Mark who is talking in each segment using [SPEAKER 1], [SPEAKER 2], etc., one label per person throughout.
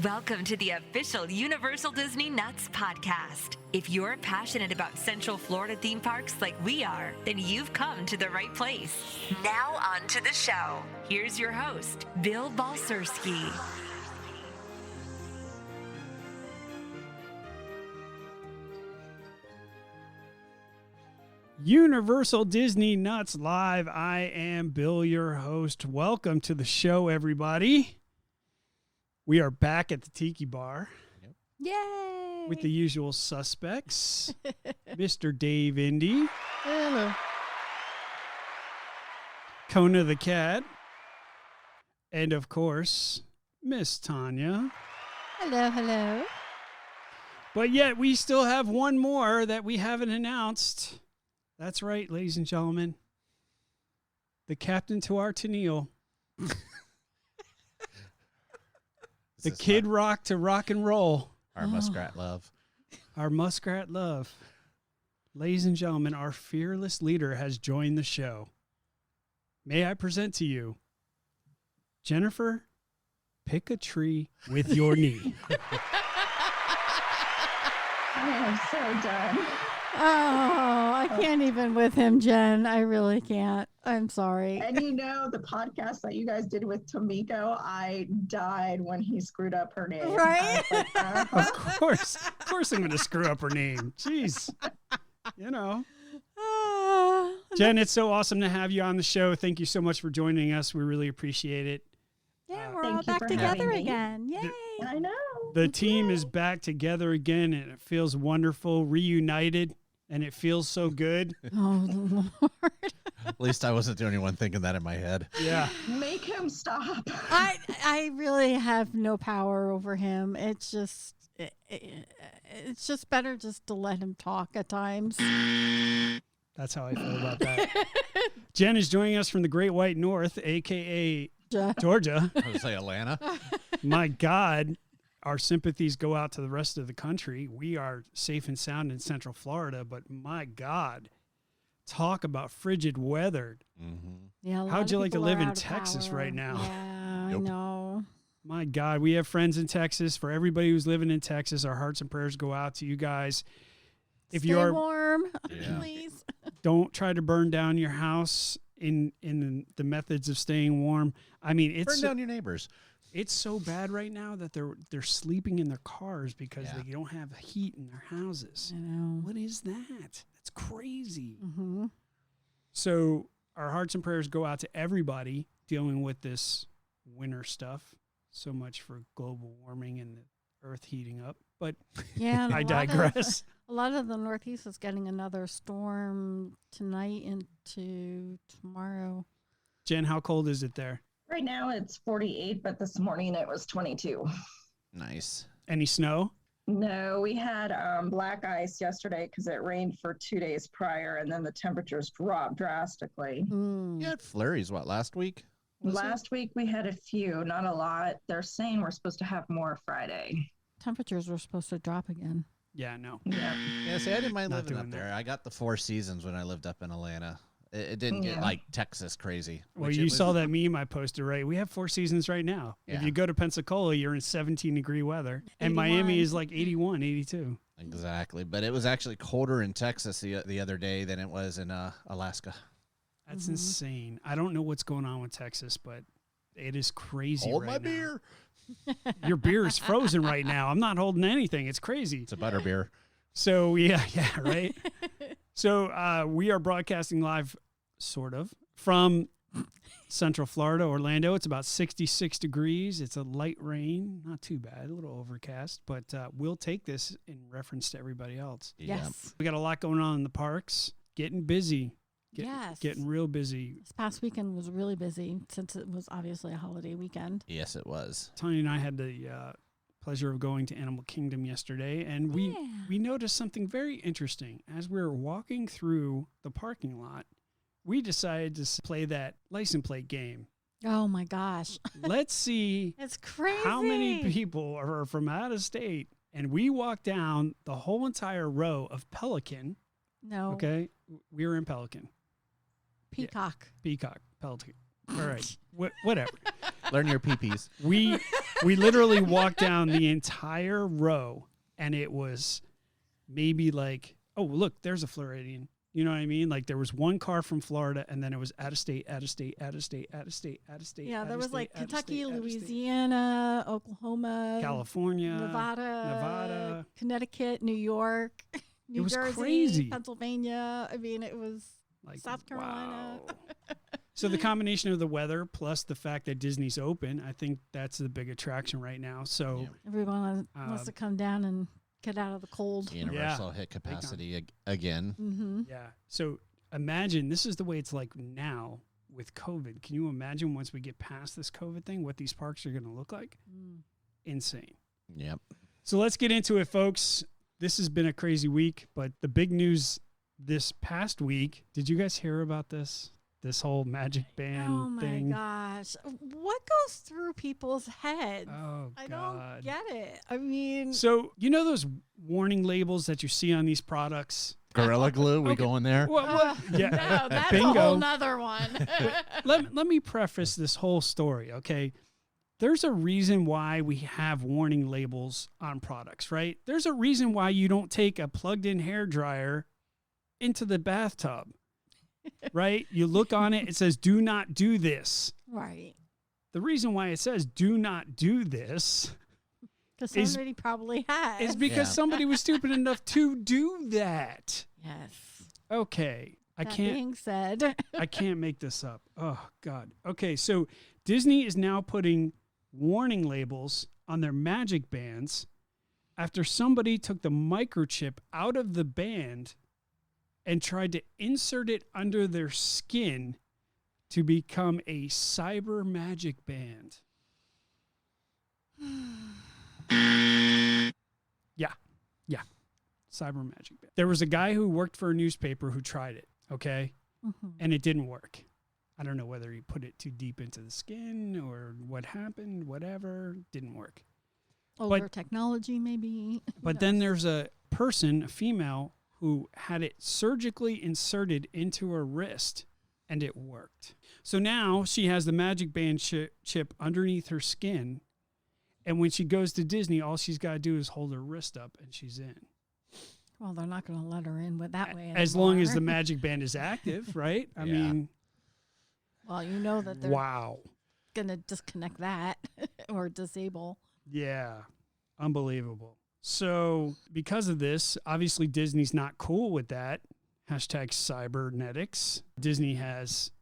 [SPEAKER 1] Welcome to the official Universal Disney Nuts podcast. If you're passionate about Central Florida theme parks like we are, then you've come to the right place. Now on to the show. Here's your host, Bill Balcerski.
[SPEAKER 2] Universal Disney Nuts Live. I am Bill, your host. Welcome to the show, everybody. We are back at the Tiki Bar.
[SPEAKER 3] Yay!
[SPEAKER 2] With the usual suspects. Mr. Dave Indy.
[SPEAKER 3] Hello.
[SPEAKER 2] Kona the Cat. And, of course, Miss Tanya.
[SPEAKER 3] Hello, hello.
[SPEAKER 2] But yet, we still have one more that we haven't announced. That's right, ladies and gentlemen. The captain to our Tennille. The Kid Rock to rock and roll.
[SPEAKER 4] Our muskrat love.
[SPEAKER 2] Our muskrat love. Ladies and gentlemen, our fearless leader has joined the show. May I present to you, Jennifer, pick a tree with your knee.
[SPEAKER 5] I am so done.
[SPEAKER 3] Oh, I can't even with him, Jen. I really can't. I'm sorry.
[SPEAKER 5] And you know, the podcast that you guys did with Tomiko, I died when he screwed up her name.
[SPEAKER 3] Right?
[SPEAKER 2] Of course I'm going to screw up her name. Jeez. You know. Jen, it's so awesome to have you on the show. Thank you so much for joining us. We really appreciate it.
[SPEAKER 3] Yeah, we're all back together again. Yay.
[SPEAKER 5] I know.
[SPEAKER 2] The team is back together again, and it feels wonderful, reunited, and it feels so good.
[SPEAKER 3] Oh, the Lord.
[SPEAKER 4] At least I wasn't the only one thinking that in my head.
[SPEAKER 2] Yeah.
[SPEAKER 5] Make him stop.
[SPEAKER 3] I really have no power over him. It's just better just to let him talk at times.
[SPEAKER 2] That's how I feel about that. Jen is joining us from the Great White North, a.k.a. Georgia.
[SPEAKER 4] I would say Atlanta.
[SPEAKER 2] My God, our sympathies go out to the rest of the country. We are safe and sound in Central Florida, but my God, talk about frigid weather.
[SPEAKER 4] Mm-hmm.
[SPEAKER 3] Yeah.
[SPEAKER 2] How'd you like to live in Texas right now?
[SPEAKER 3] Yeah,
[SPEAKER 4] Nope.
[SPEAKER 3] I know.
[SPEAKER 2] My God, we have friends in Texas. For everybody who's living in Texas, our hearts and prayers go out to you guys. If
[SPEAKER 3] Stay
[SPEAKER 2] you are
[SPEAKER 3] warm,
[SPEAKER 4] Yeah.
[SPEAKER 3] please.
[SPEAKER 2] Don't try to burn down your house in the methods of staying warm. I mean,
[SPEAKER 4] Burn down your neighbors.
[SPEAKER 2] It's so bad right now that they're sleeping in their cars because
[SPEAKER 4] Yeah.
[SPEAKER 2] they don't have heat in their houses.
[SPEAKER 3] I know.
[SPEAKER 2] What is that? That's crazy.
[SPEAKER 3] Mm-hmm.
[SPEAKER 2] So our hearts and prayers go out to everybody dealing with this winter stuff. So much for global warming and the earth heating up. But
[SPEAKER 3] Yeah, and
[SPEAKER 2] I digress.
[SPEAKER 3] A lot of the Northeast is getting another storm tonight into tomorrow.
[SPEAKER 2] Jen, how cold is it there?
[SPEAKER 5] Right now it's 48, but this morning it was 22.
[SPEAKER 4] Nice.
[SPEAKER 2] Any snow?
[SPEAKER 5] No, we had black ice yesterday because it rained for 2 days prior, and then the temperatures dropped drastically.
[SPEAKER 3] Mm.
[SPEAKER 4] You had flurries, last week?
[SPEAKER 5] Last week we had a few, not a lot. They're saying we're supposed to have more Friday.
[SPEAKER 3] Temperatures were supposed to drop again.
[SPEAKER 2] Yeah, no.
[SPEAKER 5] Yeah.
[SPEAKER 4] Yeah, see, I didn't mind
[SPEAKER 2] Not
[SPEAKER 4] living
[SPEAKER 2] doing
[SPEAKER 4] up
[SPEAKER 2] that.
[SPEAKER 4] there. I got the 4 seasons when I lived up in Atlanta. It didn't get
[SPEAKER 5] Yeah.
[SPEAKER 4] like Texas crazy.
[SPEAKER 2] Well,
[SPEAKER 4] which
[SPEAKER 2] you
[SPEAKER 4] it was-
[SPEAKER 2] saw that meme I posted, right? We have 4 seasons right now.
[SPEAKER 4] Yeah.
[SPEAKER 2] If you go to Pensacola, you're in 17-degree weather. And
[SPEAKER 3] 81.
[SPEAKER 2] Miami is like 81, 82.
[SPEAKER 4] Exactly. But it was actually colder in Texas the other day than it was in Alaska.
[SPEAKER 2] That's
[SPEAKER 3] Mhm.
[SPEAKER 2] insane. I don't know what's going on with Texas, but it is crazy
[SPEAKER 4] Hold
[SPEAKER 2] right
[SPEAKER 4] my
[SPEAKER 2] now.
[SPEAKER 4] beer.
[SPEAKER 2] Your beer is frozen right now. I'm not holding anything. It's crazy.
[SPEAKER 4] It's a butter beer.
[SPEAKER 2] So, yeah, right? So we are broadcasting live, sort of, from Central Florida, Orlando. It's about 66 degrees. It's a light rain. Not too bad. A little overcast. But we'll take this in reference to everybody else.
[SPEAKER 3] Yes.
[SPEAKER 2] We got a lot going on in the parks. Getting busy.
[SPEAKER 3] Yes.
[SPEAKER 2] Getting real busy.
[SPEAKER 3] This past weekend was really busy since it was obviously a holiday weekend.
[SPEAKER 4] Yes, it was.
[SPEAKER 2] Tanya and I had the pleasure of going to Animal Kingdom yesterday, and we noticed something very interesting. As we were walking through the parking lot, we decided to play that license plate game.
[SPEAKER 3] Oh my gosh.
[SPEAKER 2] Let's see
[SPEAKER 3] It's crazy.
[SPEAKER 2] how many people are from out of state. And we walked down the whole entire row of Pelican.
[SPEAKER 3] No.
[SPEAKER 2] Okay. We were in Pelican.
[SPEAKER 3] Peacock.
[SPEAKER 2] Peacock. Pelican. All right. Whatever.
[SPEAKER 4] Learn your peepees.
[SPEAKER 2] We We literally walked down the entire row, and it was maybe like, oh, look, there's a Floridian. You know what I mean? Like there was one car from Florida, and then it was out of state, out of state, out of state, out of state, out of state.
[SPEAKER 3] Yeah, there was
[SPEAKER 2] state,
[SPEAKER 3] like
[SPEAKER 2] out of
[SPEAKER 3] Kentucky,
[SPEAKER 2] state, out of state.
[SPEAKER 3] Louisiana, Oklahoma,
[SPEAKER 2] California,
[SPEAKER 3] Nevada, Connecticut, New York, New
[SPEAKER 2] was
[SPEAKER 3] Jersey,
[SPEAKER 2] crazy.
[SPEAKER 3] Pennsylvania. I mean, it was
[SPEAKER 2] like
[SPEAKER 3] South Carolina.
[SPEAKER 2] wow. So the combination of the weather plus the fact that Disney's open, I think that's the big attraction right now. So
[SPEAKER 3] Everyone wants to come down and get out of the cold.
[SPEAKER 4] Universal hit capacity again.
[SPEAKER 3] Mm-hmm.
[SPEAKER 2] yeah. So imagine this is the way it's like now with COVID. Can you imagine once we get past this COVID thing, what these parks are going to look like? Insane.
[SPEAKER 4] Yep.
[SPEAKER 2] So let's get into it, folks. This has been a crazy week, but the big news this past week, did you guys hear about this? This whole magic band
[SPEAKER 3] Oh my
[SPEAKER 2] thing?
[SPEAKER 3] gosh. What goes through people's heads?
[SPEAKER 2] Oh,
[SPEAKER 3] I
[SPEAKER 2] God.
[SPEAKER 3] don't get it. I mean,
[SPEAKER 2] So, you know those warning labels that you see on these products?
[SPEAKER 4] Gorilla Glue, we going there?
[SPEAKER 2] Yeah,
[SPEAKER 3] no, that's
[SPEAKER 2] bingo.
[SPEAKER 3] a whole nother one.
[SPEAKER 2] Let me preface this whole story, okay? There's a reason why we have warning labels on products, right? There's a reason why you don't take a plugged-in hairdryer into the bathtub, right? You look on it, it says, do not do this.
[SPEAKER 3] Right.
[SPEAKER 2] The reason why it says, do not do this
[SPEAKER 3] Because
[SPEAKER 2] Is-
[SPEAKER 3] somebody probably has.
[SPEAKER 2] is because
[SPEAKER 4] Yeah.
[SPEAKER 2] somebody was stupid enough to do that.
[SPEAKER 3] Yes.
[SPEAKER 2] Okay.
[SPEAKER 3] That being said,
[SPEAKER 2] I can't make this up. Oh, God. Okay, so Disney is now putting warning labels on their magic bands after somebody took the microchip out of the band and tried to insert it under their skin to become a cyber magic band. Yeah. Cyber magic band. There was a guy who worked for a newspaper who tried it, okay? And it didn't work. I don't know whether he put it too deep into the skin or what happened, whatever, didn't work.
[SPEAKER 3] older technology maybe.
[SPEAKER 2] But then there's a person, a female, who had it surgically inserted into her wrist and it worked. So now she has the magic band chip underneath her skin. And when she goes to Disney, all she's got to do is hold her wrist up and she's in.
[SPEAKER 3] Well, they're not going to let her in with that way
[SPEAKER 2] As long as the
[SPEAKER 3] anymore.
[SPEAKER 2] magic band is active, right? I
[SPEAKER 4] Yeah.
[SPEAKER 2] mean,
[SPEAKER 3] Well, you know that they're
[SPEAKER 2] wow.
[SPEAKER 3] going to disconnect that or disable.
[SPEAKER 2] Yeah, unbelievable. So because of this, obviously Disney's not cool with that. Hashtag cybernetics. Disney has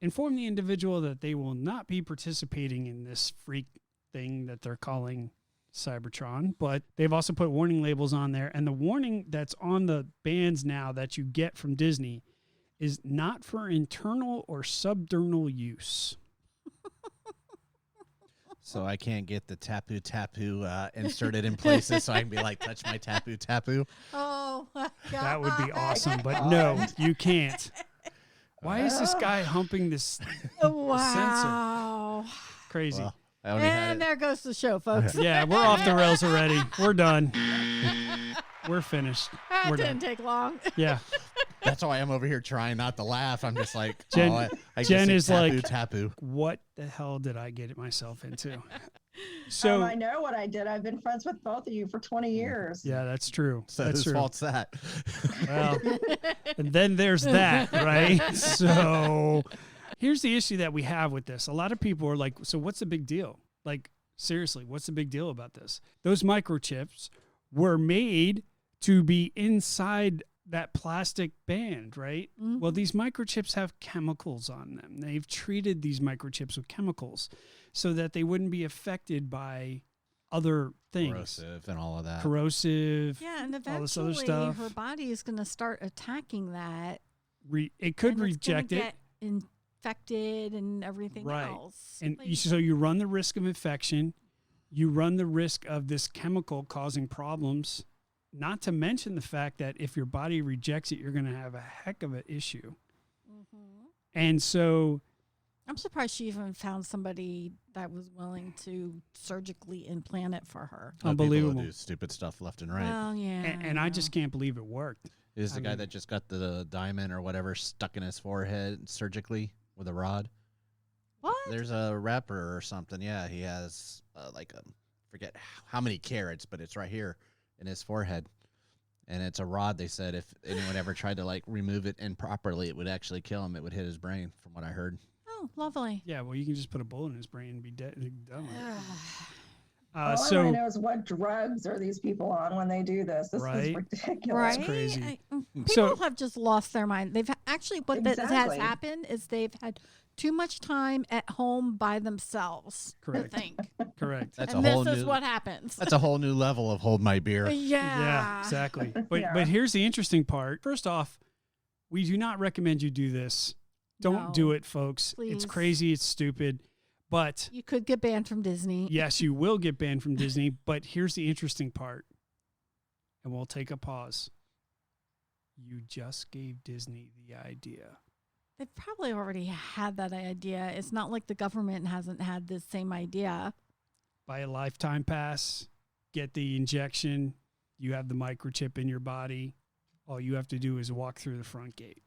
[SPEAKER 2] informed the individual that they will not be participating in this freak thing that they're calling Cybertron, but they've also put warning labels on there. And the warning that's on the bands now that you get from Disney is not for internal or subdermal use.
[SPEAKER 4] So I can't get the tapu inserted in places so I can be like, touch my tapu.
[SPEAKER 3] Oh, my God.
[SPEAKER 2] That would be awesome, but no, you can't. Why is this guy humping this
[SPEAKER 3] Wow.
[SPEAKER 2] crazy?
[SPEAKER 4] Well, I already had
[SPEAKER 3] And
[SPEAKER 4] it.
[SPEAKER 3] there goes the show, folks.
[SPEAKER 2] Yeah, we're off the rails already. We're done. We're finished.
[SPEAKER 3] That
[SPEAKER 2] We're
[SPEAKER 3] didn't
[SPEAKER 2] done.
[SPEAKER 3] take long.
[SPEAKER 2] Yeah.
[SPEAKER 4] That's why I'm over here trying not to laugh. I'm just like,
[SPEAKER 2] Jen-
[SPEAKER 4] I
[SPEAKER 2] Jen
[SPEAKER 4] just say
[SPEAKER 2] is like-
[SPEAKER 4] tapu.
[SPEAKER 2] What the hell did I get myself into?
[SPEAKER 5] I
[SPEAKER 2] So,
[SPEAKER 5] know what I did. I've been friends with both of you for 20 years.
[SPEAKER 2] yeah, that's true.
[SPEAKER 4] So
[SPEAKER 2] That's
[SPEAKER 4] whose
[SPEAKER 2] true.
[SPEAKER 4] fault's that?
[SPEAKER 2] Well, and then there's that, right? So here's the issue that we have with this. A lot of people are like, so what's the big deal? Like, seriously, what's the big deal about this? Those microchips were made to be inside that plastic band, right? Well, these microchips have chemicals on them. They've treated these microchips with chemicals so that they wouldn't be affected by other things.
[SPEAKER 4] Corrosive and all of that.
[SPEAKER 2] Corrosive.
[SPEAKER 3] Yeah, and
[SPEAKER 2] all this other
[SPEAKER 3] eventually
[SPEAKER 2] stuff.
[SPEAKER 3] her body is going to start attacking that.
[SPEAKER 2] It could
[SPEAKER 3] and it's gonna
[SPEAKER 2] reject it.
[SPEAKER 3] get infected and everything
[SPEAKER 2] Right.
[SPEAKER 3] else.
[SPEAKER 2] And
[SPEAKER 3] Like,
[SPEAKER 2] so you run the risk of infection. You run the risk of this chemical causing problems, not to mention the fact that if your body rejects it, you're going to have a heck of an issue. And so,
[SPEAKER 3] I'm surprised she even found somebody that was willing to surgically implant it for her.
[SPEAKER 4] Other people
[SPEAKER 2] unbelievable.
[SPEAKER 4] do stupid stuff left and right.
[SPEAKER 3] Well, yeah.
[SPEAKER 2] and I just can't believe it worked.
[SPEAKER 4] Is the
[SPEAKER 2] I
[SPEAKER 4] guy
[SPEAKER 2] mean-
[SPEAKER 4] that just got the diamond or whatever stuck in his forehead surgically with a rod?
[SPEAKER 3] What?
[SPEAKER 4] There's a rapper or something. Yeah, he has like forget how many carats, but it's right here in his forehead, and it's a rod. They said if anyone ever tried to like remove it improperly, it would actually kill him. It would hit his brain, from what I heard.
[SPEAKER 3] Oh, lovely.
[SPEAKER 2] Yeah, well, you can just put a bullet in his brain and be dead. Done with it.
[SPEAKER 5] All I want to know is what drugs are these people on when they do this? This is ridiculous.
[SPEAKER 3] Right?
[SPEAKER 2] Crazy.
[SPEAKER 3] People have just lost their mind. They've actually, what has happened is they've had too much time at home by themselves.
[SPEAKER 2] Correct.
[SPEAKER 3] To think.
[SPEAKER 2] Correct.
[SPEAKER 4] That's
[SPEAKER 3] and
[SPEAKER 4] a whole
[SPEAKER 3] this
[SPEAKER 4] new,
[SPEAKER 3] is what happens.
[SPEAKER 4] That's a whole new level of hold my beer.
[SPEAKER 3] Yeah,
[SPEAKER 2] exactly. But here's the interesting part. First off, we do not recommend you do this. Don't do it, folks.
[SPEAKER 3] Please.
[SPEAKER 2] It's crazy. It's stupid. But
[SPEAKER 3] you could get banned from Disney.
[SPEAKER 2] Yes, you will get banned from Disney. But here's the interesting part. And we'll take a pause. You just gave Disney the idea.
[SPEAKER 3] They probably already had that idea. It's not like the government hasn't had this same idea.
[SPEAKER 2] Buy a lifetime pass, get the injection. You have the microchip in your body. All you have to do is walk through the front gate.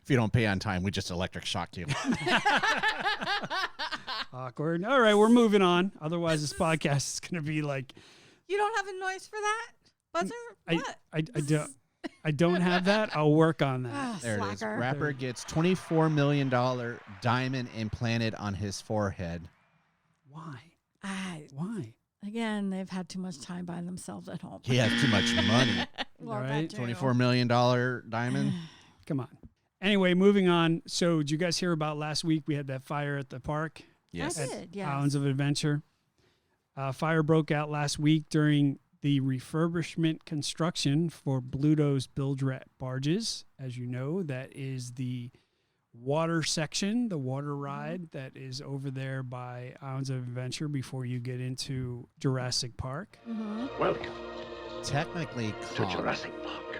[SPEAKER 4] If you don't pay on time, we just electric shock you.
[SPEAKER 2] Awkward. All right, we're moving on. Otherwise, this podcast is going to be like...
[SPEAKER 3] You don't have a noise for that? Buzzer?
[SPEAKER 2] I don't have that. I'll work on that.
[SPEAKER 4] There
[SPEAKER 3] slacker.
[SPEAKER 4] it is. Rapper gets $24 million diamond implanted on his forehead.
[SPEAKER 2] Why?
[SPEAKER 3] Why? Again, they've had too much time by themselves at home.
[SPEAKER 4] He has too much money.
[SPEAKER 3] Well,
[SPEAKER 2] right?
[SPEAKER 4] $24 million diamond.
[SPEAKER 2] Come on. Anyway, moving on. So did you guys hear about last week? We had that fire at the park.
[SPEAKER 4] Yes.
[SPEAKER 3] I did, yes.
[SPEAKER 2] Islands of Adventure. Fire broke out last week during the refurbishment construction for Bluto's Bilge-Rat barges. As you know, that is the water section, the water ride that is over there by Islands of Adventure before you get into Jurassic Park.
[SPEAKER 6] Welcome
[SPEAKER 4] Technically,
[SPEAKER 6] to Jurassic Park.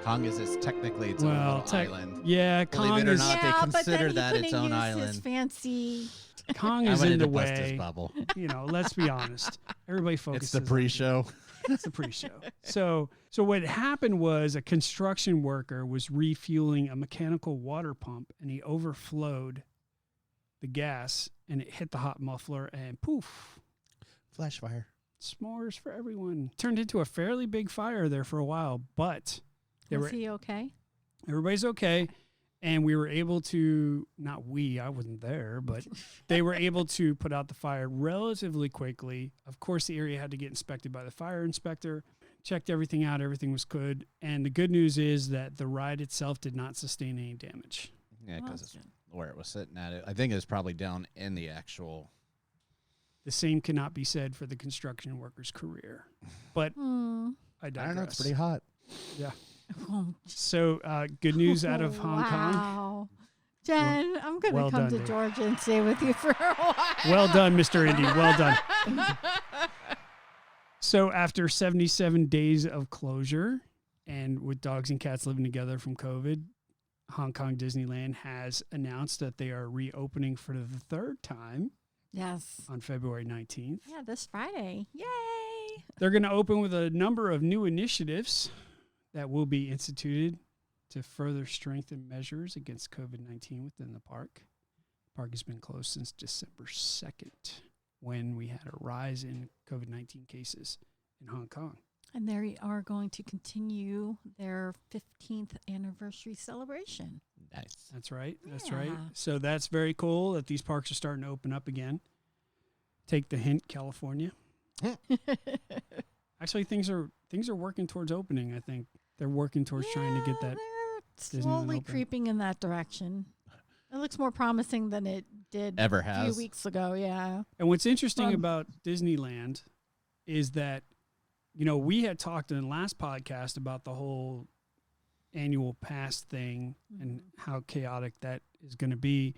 [SPEAKER 4] Kong is technically its own little island.
[SPEAKER 2] Yeah,
[SPEAKER 4] Believe
[SPEAKER 2] Kong
[SPEAKER 4] it or
[SPEAKER 2] is.
[SPEAKER 4] not, they
[SPEAKER 3] but
[SPEAKER 4] consider
[SPEAKER 3] then he
[SPEAKER 4] that its
[SPEAKER 3] couldn't
[SPEAKER 4] own
[SPEAKER 3] use
[SPEAKER 4] island.
[SPEAKER 3] His fancy.
[SPEAKER 2] Kong
[SPEAKER 4] I
[SPEAKER 2] is
[SPEAKER 4] wanted
[SPEAKER 2] in the
[SPEAKER 4] to bust his
[SPEAKER 2] way.
[SPEAKER 4] bubble.
[SPEAKER 2] You know, let's be honest. Everybody focuses.
[SPEAKER 4] It's the pre-show.
[SPEAKER 2] It's the pre-show. So what happened was a construction worker was refueling a mechanical water pump, and he overflowed the gas, and it hit the hot muffler, and poof,
[SPEAKER 4] Flash fire.
[SPEAKER 2] s'mores for everyone. Turned into a fairly big fire there for a while, but
[SPEAKER 3] Was he okay?
[SPEAKER 2] everybody's okay. And we were able to, I wasn't there, but they were able to put out the fire relatively quickly. Of course, the area had to get inspected by the fire inspector, checked everything out, everything was good. And the good news is that the ride itself did not sustain any damage.
[SPEAKER 4] Yeah, because where it was sitting at it. I think it was probably down in the actual.
[SPEAKER 2] The same cannot be said for the construction worker's career. But I digress.
[SPEAKER 4] I don't know, it's pretty hot.
[SPEAKER 2] Yeah. So good news out of Hong Kong.
[SPEAKER 3] Wow. Jen, I'm going to
[SPEAKER 2] well
[SPEAKER 3] come
[SPEAKER 2] done,
[SPEAKER 3] to
[SPEAKER 2] dude.
[SPEAKER 3] Georgia and stay with you for a while.
[SPEAKER 2] Well done, Mr. Indy. Well done. So after 77 days of closure and with dogs and cats living together from COVID, Hong Kong Disneyland has announced that they are reopening for the third time.
[SPEAKER 3] Yes.
[SPEAKER 2] On February 19th.
[SPEAKER 3] Yeah, this Friday. Yay.
[SPEAKER 2] They're going to open with a number of new initiatives that will be instituted to further strengthen measures against COVID-19 within the park. The park has been closed since December 2nd when we had a rise in COVID-19 cases in Hong Kong.
[SPEAKER 3] And they are going to continue their 15th anniversary celebration.
[SPEAKER 4] Nice.
[SPEAKER 2] That's right. That's right. So that's very cool that these parks are starting to open up again. Take the hint, California. Actually, things are working towards opening, I think. They're working towards trying to get that.
[SPEAKER 3] They're slowly creeping in that direction. It looks more promising than it did
[SPEAKER 4] Ever
[SPEAKER 3] a
[SPEAKER 4] has.
[SPEAKER 3] few weeks ago, yeah.
[SPEAKER 2] And what's interesting about Disneyland is that, you know, we had talked in the last podcast about the whole annual pass thing and how chaotic that is going to be.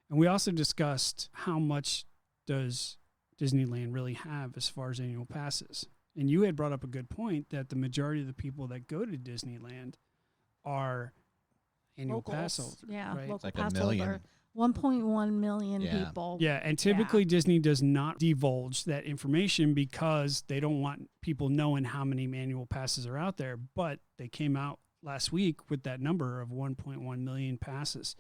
[SPEAKER 2] And we also discussed how much does Disneyland really have as far as annual passes. And you had brought up a good point that the majority of the people that go to Disneyland are annual pass holders.
[SPEAKER 3] Yeah,
[SPEAKER 2] right?
[SPEAKER 3] local
[SPEAKER 4] like
[SPEAKER 3] pass
[SPEAKER 4] 1 million.
[SPEAKER 3] holder. 1.1 million people.
[SPEAKER 2] Yeah, and typically Disney does not divulge that information because they don't want people knowing how many annual passes are out there. But they came out last week with that number of 1.1 million passes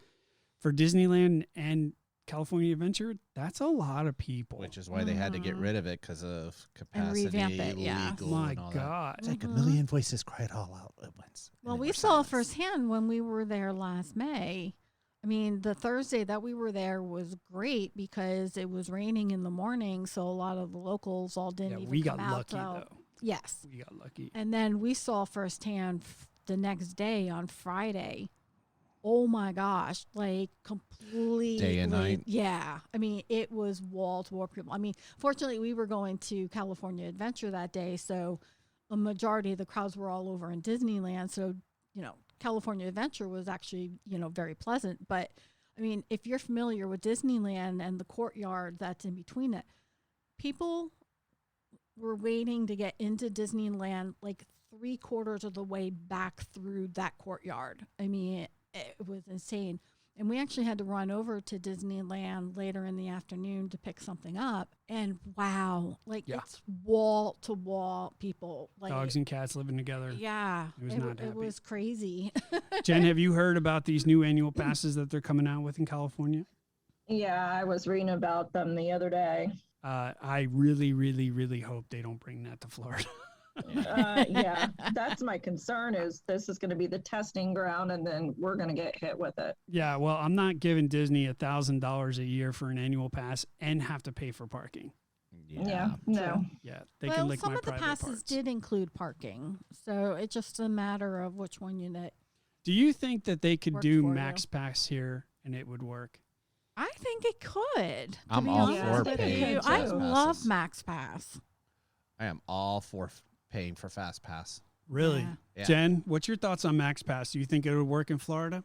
[SPEAKER 2] for Disneyland and California Adventure, that's a lot of people.
[SPEAKER 4] Which is why they had to get rid of it because of
[SPEAKER 3] And
[SPEAKER 4] capacity,
[SPEAKER 3] revamp it, yeah.
[SPEAKER 4] legal,
[SPEAKER 2] My
[SPEAKER 4] and all
[SPEAKER 2] God.
[SPEAKER 4] that. It's like a million voices cried all out at once.
[SPEAKER 3] Well,
[SPEAKER 4] and then
[SPEAKER 3] we
[SPEAKER 4] we're
[SPEAKER 3] saw
[SPEAKER 4] silenced.
[SPEAKER 3] firsthand when we were there last May. I mean, the Thursday that we were there was great because it was raining in the morning, so a lot of the locals all didn't
[SPEAKER 2] Yeah,
[SPEAKER 3] even
[SPEAKER 2] we got
[SPEAKER 3] come out.
[SPEAKER 2] lucky, though.
[SPEAKER 3] Yes.
[SPEAKER 2] We got lucky.
[SPEAKER 3] And then we saw firsthand the next day on Friday. Oh my gosh, like completely
[SPEAKER 4] Day and night.
[SPEAKER 3] Yeah. I mean, it was wall to wall people. I mean, fortunately we were going to California Adventure that day, so a majority of the crowds were all over in Disneyland. So, California Adventure was actually, very pleasant. But I mean, if you're familiar with Disneyland and the courtyard that's in between it, people were waiting to get into Disneyland like 3/4 of the way back through that courtyard. I mean, it was insane. And we actually had to run over to Disneyland later in the afternoon to pick something up. And wow,
[SPEAKER 2] Yeah.
[SPEAKER 3] it's wall to wall people. Like
[SPEAKER 2] Dogs and cats living together.
[SPEAKER 3] yeah,
[SPEAKER 2] It was not
[SPEAKER 3] it
[SPEAKER 2] happy.
[SPEAKER 3] was crazy.
[SPEAKER 2] Jen, have you heard about these new annual passes that they're coming out with in California?
[SPEAKER 5] Yeah, I was reading about them the other day.
[SPEAKER 2] I really, really, really hope they don't bring that to Florida.
[SPEAKER 5] Yeah, that's my concern is this is going to be the testing ground and then we're going to get hit with it.
[SPEAKER 2] Yeah, well, I'm not giving Disney $1,000 a year for an annual pass and have to pay for parking.
[SPEAKER 5] Yeah, no.
[SPEAKER 2] Yeah, they
[SPEAKER 3] well,
[SPEAKER 2] can lick
[SPEAKER 3] some
[SPEAKER 2] my
[SPEAKER 3] of the
[SPEAKER 2] private
[SPEAKER 3] passes
[SPEAKER 2] parts.
[SPEAKER 3] did include parking. So it's just a matter of which one you net.
[SPEAKER 2] Do you think that they could
[SPEAKER 3] Worked
[SPEAKER 2] do
[SPEAKER 3] for you.
[SPEAKER 2] Max Pass here and it would work?
[SPEAKER 3] I think it could. to
[SPEAKER 4] I'm
[SPEAKER 3] be
[SPEAKER 4] all
[SPEAKER 3] honest
[SPEAKER 5] for
[SPEAKER 3] with
[SPEAKER 5] paying
[SPEAKER 3] you.
[SPEAKER 5] for
[SPEAKER 3] I
[SPEAKER 5] Fast
[SPEAKER 3] love
[SPEAKER 4] passes.
[SPEAKER 3] Max Pass.
[SPEAKER 4] I am all for paying for Fast Pass.
[SPEAKER 2] Really?
[SPEAKER 3] Yeah.
[SPEAKER 4] Yeah.
[SPEAKER 2] Jen, what's your thoughts on Max Pass? Do you think it would work in Florida?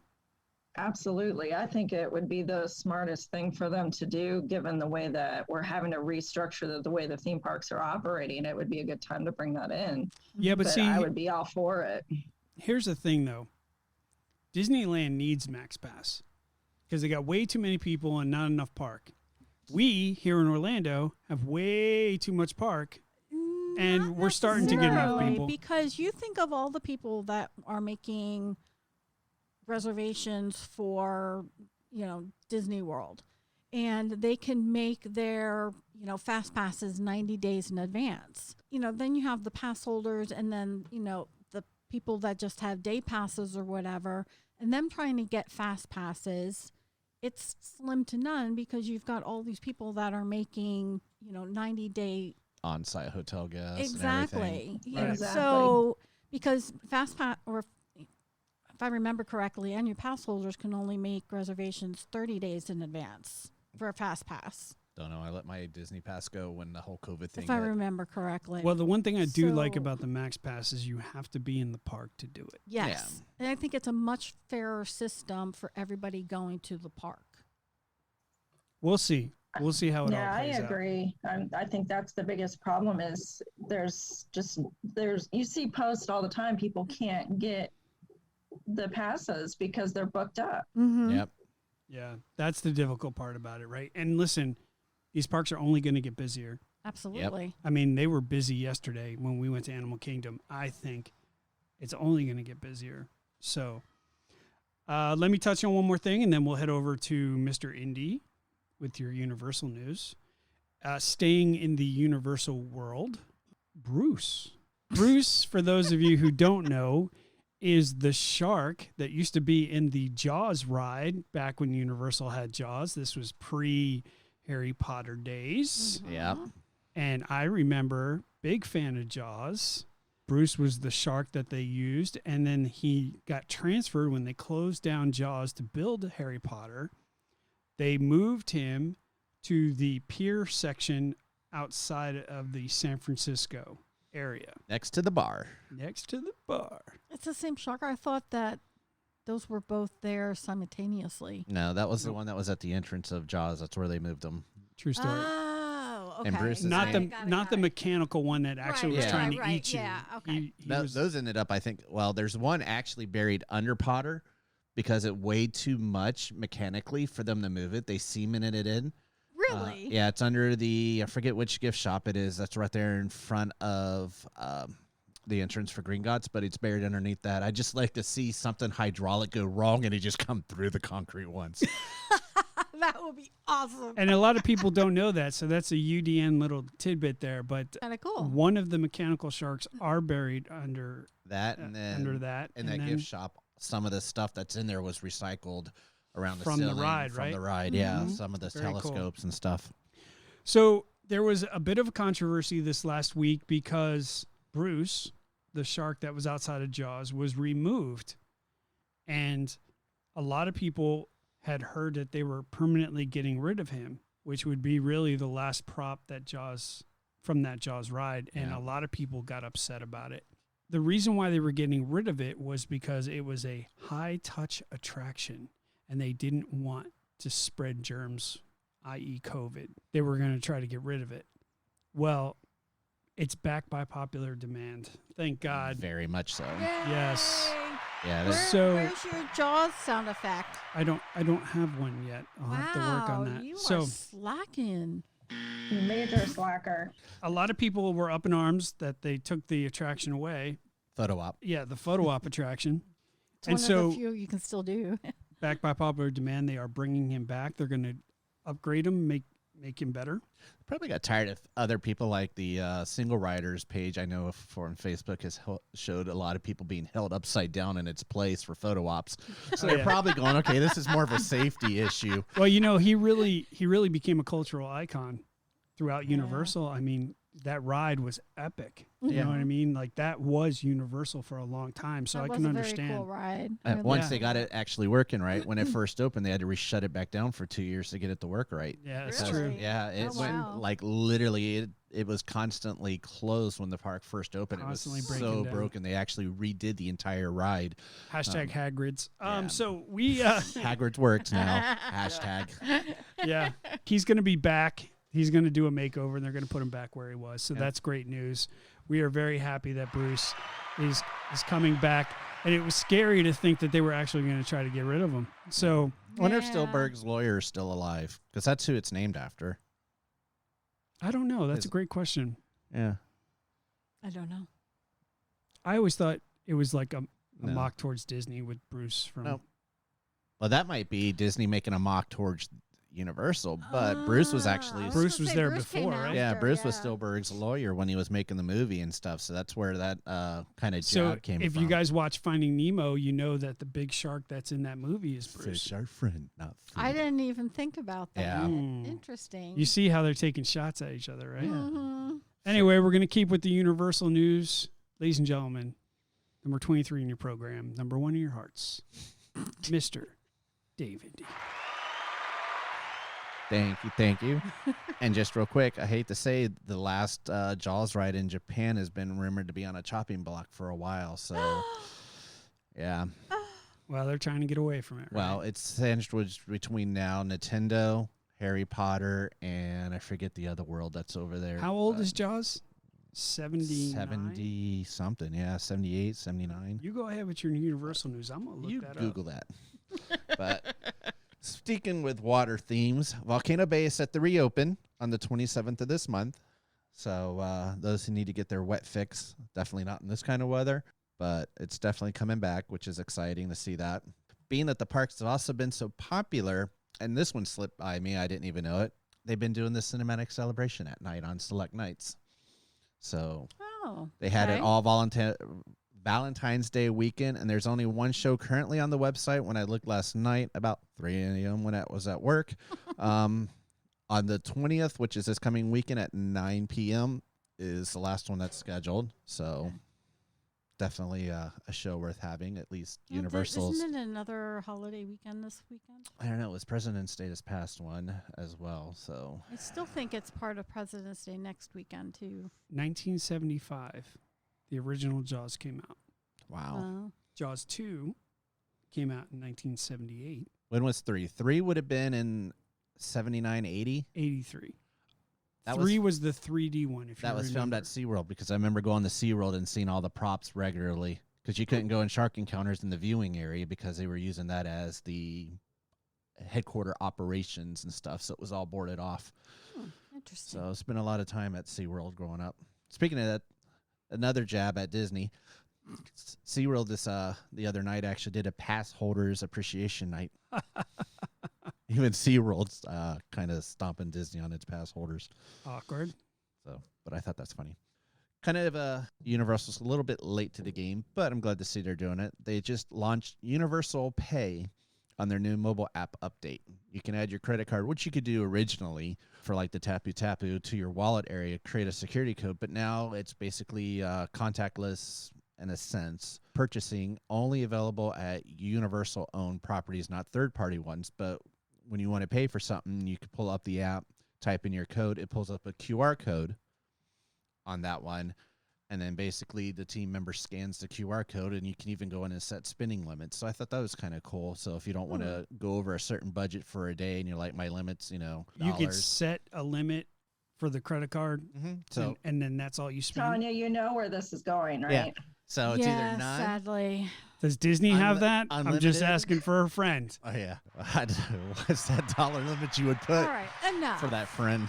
[SPEAKER 5] Absolutely. I think it would be the smartest thing for them to do, given the way that we're having to restructure the way the theme parks are operating. It would be a good time to bring that in.
[SPEAKER 2] Yeah, but
[SPEAKER 5] But
[SPEAKER 2] see,
[SPEAKER 5] I would be all for it.
[SPEAKER 2] here's the thing, though. Disneyland needs Max Pass because they got way too many people and not enough park. We here in Orlando have way too much park. And
[SPEAKER 3] Not
[SPEAKER 2] we're starting to get enough
[SPEAKER 3] necessarily,
[SPEAKER 2] people.
[SPEAKER 3] because you think of all the people that are making reservations for, Disney World, and they can make their, fast passes 90 days in advance. Then you have the pass holders and then, the people that just have day passes or whatever, and them trying to get fast passes. It's slim to none because you've got all these people that are making, 90-day
[SPEAKER 4] On-site hotel guests. And
[SPEAKER 3] exactly.
[SPEAKER 4] everything.
[SPEAKER 3] Yeah.
[SPEAKER 5] Exactly.
[SPEAKER 3] So because fast pass, or if I remember correctly, annual pass holders can only make reservations 30 days in advance for a fast pass.
[SPEAKER 4] Don't know. I let my Disney pass go when the whole COVID thing
[SPEAKER 3] If I
[SPEAKER 4] hit.
[SPEAKER 3] remember correctly.
[SPEAKER 2] Well, the one thing I do like
[SPEAKER 3] So-
[SPEAKER 2] about the Max Pass is you have to be in the park to do it.
[SPEAKER 3] yes. And I think it's a much fairer system for everybody going to the park.
[SPEAKER 2] We'll see. We'll see how it
[SPEAKER 5] Yeah,
[SPEAKER 2] all
[SPEAKER 5] I
[SPEAKER 2] plays out.
[SPEAKER 5] agree. I think that's the biggest problem is you see posts all the time. People can't get the passes because they're booked up.
[SPEAKER 3] Mm-hmm.
[SPEAKER 4] Yep.
[SPEAKER 2] Yeah, that's the difficult part about it, right? And listen, these parks are only going to get busier.
[SPEAKER 3] Absolutely.
[SPEAKER 2] I mean, they were busy yesterday when we went to Animal Kingdom. I think it's only going to get busier. So let me touch on one more thing, and then we'll head over to Mr. Indy with your Universal news. Staying in the Universal world, Bruce. Bruce, for those of you who don't know, is the shark that used to be in the Jaws ride back when Universal had Jaws. This was pre-Harry Potter days.
[SPEAKER 4] Yep.
[SPEAKER 2] And I remember, big fan of Jaws. Bruce was the shark that they used, and then he got transferred when they closed down Jaws to build Harry Potter. They moved him to the pier section outside of the San Francisco area,
[SPEAKER 4] Next to the bar.
[SPEAKER 2] next to the bar.
[SPEAKER 3] It's the same shark. I thought that those were both there simultaneously.
[SPEAKER 4] No, that was the one that was at the entrance of Jaws. That's where they moved them.
[SPEAKER 2] True story.
[SPEAKER 3] Oh, okay.
[SPEAKER 4] And Bruce is
[SPEAKER 2] not the
[SPEAKER 4] name.
[SPEAKER 2] not the mechanical one that actually was
[SPEAKER 4] right,
[SPEAKER 2] trying to
[SPEAKER 3] right,
[SPEAKER 2] eat you.
[SPEAKER 3] yeah, okay.
[SPEAKER 2] He
[SPEAKER 4] Tho-
[SPEAKER 2] was-
[SPEAKER 4] those ended up, I think, well, there's one actually buried under Potter because it weighed too much mechanically for them to move it. They cemented it in.
[SPEAKER 3] Really?
[SPEAKER 4] Yeah, it's under I forget which gift shop it is. That's right there in front of the entrance for Green Gods, but it's buried underneath that. I just like to see something hydraulic go wrong and it just come through the concrete once.
[SPEAKER 3] That would be awesome.
[SPEAKER 2] And a lot of people don't know that, so that's a UDN little tidbit there. But
[SPEAKER 3] Kind of cool.
[SPEAKER 2] one of the mechanical sharks are buried under
[SPEAKER 4] That and then
[SPEAKER 2] under that.
[SPEAKER 4] in
[SPEAKER 2] and
[SPEAKER 4] that
[SPEAKER 2] then
[SPEAKER 4] gift shop, some of the stuff that's in there was recycled around the
[SPEAKER 2] From the
[SPEAKER 4] ceiling
[SPEAKER 2] ride,
[SPEAKER 4] from
[SPEAKER 2] right?
[SPEAKER 4] the ride. Yeah,
[SPEAKER 3] Mhm.
[SPEAKER 4] some of the
[SPEAKER 2] Very cool.
[SPEAKER 4] telescopes and stuff.
[SPEAKER 2] So there was a bit of a controversy this last week because Bruce, the shark that was outside of Jaws, was removed. And a lot of people had heard that they were permanently getting rid of him, which would be really the last prop that Jaws from that Jaws ride. And
[SPEAKER 4] Yeah.
[SPEAKER 2] a lot of people got upset about it. The reason why they were getting rid of it was because it was a high touch attraction and they didn't want to spread germs, i.e. COVID. They were going to try to get rid of it. Well, it's back by popular demand. Thank God.
[SPEAKER 4] Very much so.
[SPEAKER 2] Yes.
[SPEAKER 4] Yeah,
[SPEAKER 3] Where,
[SPEAKER 4] that's,
[SPEAKER 2] So-
[SPEAKER 3] where's your Jaws sound effect?
[SPEAKER 2] I don't have one yet. I'll have to work on that.
[SPEAKER 3] You
[SPEAKER 2] So
[SPEAKER 3] are slacking.
[SPEAKER 5] Major slacker.
[SPEAKER 2] a lot of people were up in arms that they took the attraction away.
[SPEAKER 4] photo op.
[SPEAKER 2] Yeah, the photo op attraction.
[SPEAKER 3] It's
[SPEAKER 2] And
[SPEAKER 3] one
[SPEAKER 2] so-
[SPEAKER 3] of the few you can still do.
[SPEAKER 2] Back by popular demand, they are bringing him back. They're going to upgrade him, make him better.
[SPEAKER 4] Probably got tired of other people like the single riders page I know for on Facebook has showed a lot of people being held upside down in its place for photo ops. So
[SPEAKER 2] Oh,
[SPEAKER 4] they're
[SPEAKER 2] yeah.
[SPEAKER 4] probably going, okay, this is more of a safety issue.
[SPEAKER 2] Well, he really became a cultural icon throughout
[SPEAKER 3] Yeah.
[SPEAKER 2] Universal. I mean, that ride was epic. You
[SPEAKER 4] Yeah.
[SPEAKER 2] know what I mean? Like that was Universal for a long time. So
[SPEAKER 3] That
[SPEAKER 2] I
[SPEAKER 3] was
[SPEAKER 2] can
[SPEAKER 3] a
[SPEAKER 2] understand.
[SPEAKER 3] Very cool ride.
[SPEAKER 4] Once
[SPEAKER 2] Yeah.
[SPEAKER 4] they got it actually working right, when it first opened, they had to shut it back down for 2 years to get it to work right.
[SPEAKER 2] Yeah, that's
[SPEAKER 3] Really?
[SPEAKER 2] true.
[SPEAKER 4] Yeah, it
[SPEAKER 3] Oh,
[SPEAKER 4] went
[SPEAKER 3] wow.
[SPEAKER 4] like literally it was constantly closed when the park first opened.
[SPEAKER 2] Constantly
[SPEAKER 4] it was
[SPEAKER 2] breaking
[SPEAKER 4] so
[SPEAKER 2] down.
[SPEAKER 4] broken they actually redid the entire ride.
[SPEAKER 2] Hashtag Hagrid's.
[SPEAKER 4] yeah.
[SPEAKER 2] So we
[SPEAKER 4] Hagrid's works now. Hashtag.
[SPEAKER 2] yeah, he's going to be back. He's going to do a makeover, and they're going to put him back where he was. So
[SPEAKER 4] Yeah.
[SPEAKER 2] that's great news. We are very happy that Bruce is coming back. And it was scary to think that they were actually going to try to get rid of him. So
[SPEAKER 4] I wonder if
[SPEAKER 3] Yeah.
[SPEAKER 4] Stillberg's lawyer is still alive because that's who it's named after.
[SPEAKER 2] I don't know. That's
[SPEAKER 4] Is-
[SPEAKER 2] a great question.
[SPEAKER 4] Yeah.
[SPEAKER 3] I don't know.
[SPEAKER 2] I always thought it was like a
[SPEAKER 4] No.
[SPEAKER 2] mock towards Disney with Bruce from.
[SPEAKER 4] No. Well, that might be Disney making a mock towards Universal, but Bruce was actually
[SPEAKER 2] Bruce was there
[SPEAKER 3] came
[SPEAKER 2] before, right?
[SPEAKER 4] yeah,
[SPEAKER 3] after,
[SPEAKER 4] Bruce was
[SPEAKER 3] yeah.
[SPEAKER 4] Stillberg's lawyer when he was making the movie and stuff. So that's where that kind of
[SPEAKER 2] So
[SPEAKER 4] jab came
[SPEAKER 2] if
[SPEAKER 4] from.
[SPEAKER 2] you guys watch Finding Nemo, you know that the big shark that's in that movie is Bruce.
[SPEAKER 4] Fish our friend, not food.
[SPEAKER 3] I didn't even think about that.
[SPEAKER 4] Yeah.
[SPEAKER 2] Mm.
[SPEAKER 3] Interesting.
[SPEAKER 2] You see how they're taking shots at each other, right?
[SPEAKER 3] Mhm.
[SPEAKER 2] Anyway, we're going to keep with the Universal news. Ladies and gentlemen, number 23 in your program, number 1 in your hearts, Mr. David.
[SPEAKER 4] Thank you. And just real quick, I hate to say the last Jaws ride in Japan has been rumored to be on a chopping block for a while. So, yeah.
[SPEAKER 2] Well, they're trying to get away from it, right?
[SPEAKER 4] Well, it's sandwiched between now Nintendo, Harry Potter, and I forget the other world that's over there.
[SPEAKER 2] How old is Jaws? 70.
[SPEAKER 4] 70 something? Yeah, 78, 79.
[SPEAKER 2] You go ahead with your Universal news. I'm going to look
[SPEAKER 4] You
[SPEAKER 2] that
[SPEAKER 4] Google that. But speaking with water themes, Volcano Bay is set to reopen on the 27th of this month. So those who need to get their wet fix, definitely not in this kind of weather, but it's definitely coming back, which is exciting to see that. Being that the parks have also been so popular, and this one slipped by me, I didn't even know it, they've been doing the cinematic celebration at night on select nights. So
[SPEAKER 3] Oh.
[SPEAKER 4] they had
[SPEAKER 3] okay.
[SPEAKER 4] it all Valentine's Day weekend, and there's only one show currently on the website. When I looked last night, about 3 a.m. when I was at work, on the 20th, which is this coming weekend at 9 p.m., is the last one that's scheduled. So
[SPEAKER 3] Okay.
[SPEAKER 4] definitely a show worth having, at least
[SPEAKER 3] Well,
[SPEAKER 4] Universal's.
[SPEAKER 3] Isn't it another holiday weekend this weekend?
[SPEAKER 4] I don't know. It was President's Day this past one as well. So
[SPEAKER 3] I still think it's part of President's Day next weekend too.
[SPEAKER 2] 1975, the original Jaws came out.
[SPEAKER 4] wow.
[SPEAKER 2] Jaws 2 came out in 1978,
[SPEAKER 4] When was 3? 3 would have been in 79, 80.
[SPEAKER 2] 83.
[SPEAKER 4] That
[SPEAKER 2] 3 was the 3D one. If
[SPEAKER 4] That
[SPEAKER 2] you
[SPEAKER 4] was filmed
[SPEAKER 2] remember.
[SPEAKER 4] at SeaWorld because I remember going to SeaWorld and seeing all the props regularly because you couldn't go in shark encounters in the viewing area because they were using that as the headquarter operations and stuff. So it was all boarded off.
[SPEAKER 3] Interesting.
[SPEAKER 4] So I spent a lot of time at SeaWorld growing up. Speaking of that, another jab at Disney. SeaWorld the other night actually did a pass holders appreciation night. Even SeaWorld's kind of stomping Disney on its pass holders.
[SPEAKER 2] Awkward.
[SPEAKER 4] So, but I thought that's funny. Kind of Universal's a little bit late to the game, but I'm glad to see they're doing it. They just launched Universal Pay on their new mobile app update. You can add your credit card, which you could do originally for like the Tapu Tapu, to your wallet area, create a security code, but now it's basically contactless in a sense. Purchasing only available at Universal-owned properties, not third-party ones, but when you want to pay for something, you can pull up the app, type in your code, it pulls up a QR code on that one, and then basically the team member scans the QR code, and you can even go in and set spending limits. So I thought that was kind of cool. So if you don't want to go over a certain budget for a day and you're like, my limit's,
[SPEAKER 2] You
[SPEAKER 4] dollars.
[SPEAKER 2] could set a limit for the credit card,
[SPEAKER 4] So
[SPEAKER 2] and then that's all you spend.
[SPEAKER 5] Tanya, you know where this is going, right?
[SPEAKER 4] Yeah. So it's
[SPEAKER 3] yeah,
[SPEAKER 4] either none.
[SPEAKER 3] sadly.
[SPEAKER 2] Does Disney have that? I'm just
[SPEAKER 4] unlimited?
[SPEAKER 2] asking for a friend.
[SPEAKER 4] Oh yeah. What's that dollar limit you would put
[SPEAKER 3] All right, enough.
[SPEAKER 4] for that friend?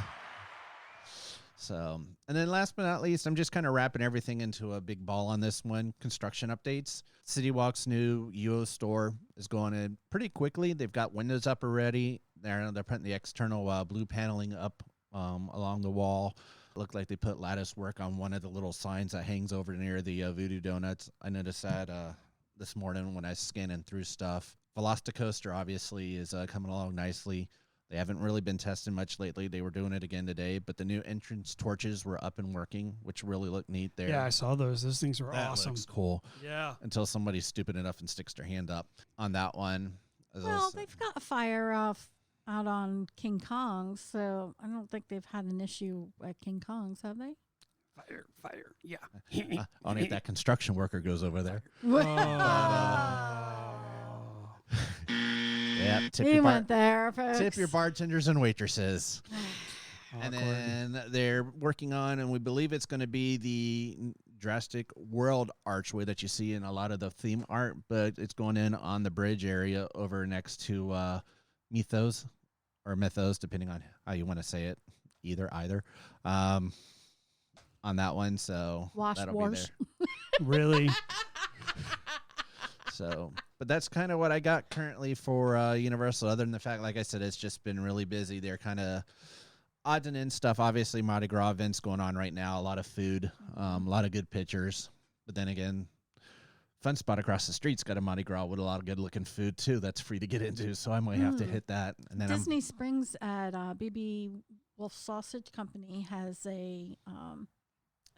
[SPEAKER 4] So, and then last but not least, I'm just kind of wrapping everything into a big ball on this one. Construction updates. CityWalk's new UO store is going in pretty quickly. They've got windows up already. They're putting the external blue paneling up along the wall. Looked like they put lattice work on one of the little signs that hangs over near the Voodoo Donuts. I noticed that this morning when I was scanning through stuff. Velocicoaster obviously is coming along nicely. They haven't really been testing much lately. They were doing it again today, but the new entrance torches were up and working, which really looked neat there.
[SPEAKER 2] Yeah, I saw those. Those things were
[SPEAKER 4] That
[SPEAKER 2] awesome.
[SPEAKER 4] looks cool.
[SPEAKER 2] Yeah.
[SPEAKER 4] Until somebody's stupid enough and sticks their hand up on that one.
[SPEAKER 3] Well, they've got a fire off out on King Kong, so I don't think they've had an issue at King Kong's, have they?
[SPEAKER 2] Fire. Yeah.
[SPEAKER 4] only if that construction worker goes over there. Yeah,
[SPEAKER 3] He went there, folks.
[SPEAKER 4] tip your bartenders and waitresses. And
[SPEAKER 2] Awkward.
[SPEAKER 4] then they're working on, and we believe it's going to be the drastic world archway that you see in a lot of the theme art, but it's going in on the bridge area over next to Mythos, depending on how you want to say it. Either. On that one, so
[SPEAKER 3] Wash
[SPEAKER 4] that'll
[SPEAKER 3] wars.
[SPEAKER 4] be there.
[SPEAKER 2] Really?
[SPEAKER 4] So, but that's kind of what I got currently for Universal. Other than the fact, like I said, it's just been really busy. They're kind of odds and ends stuff. Obviously, Mardi Gras events going on right now. A lot of food, a lot of good pictures. But then again, Fun Spot across the street's got a Mardi Gras with a lot of good looking food too. That's free to get into, so I might have to hit that. And then
[SPEAKER 3] Disney Springs at BB Wolf Sausage Company has a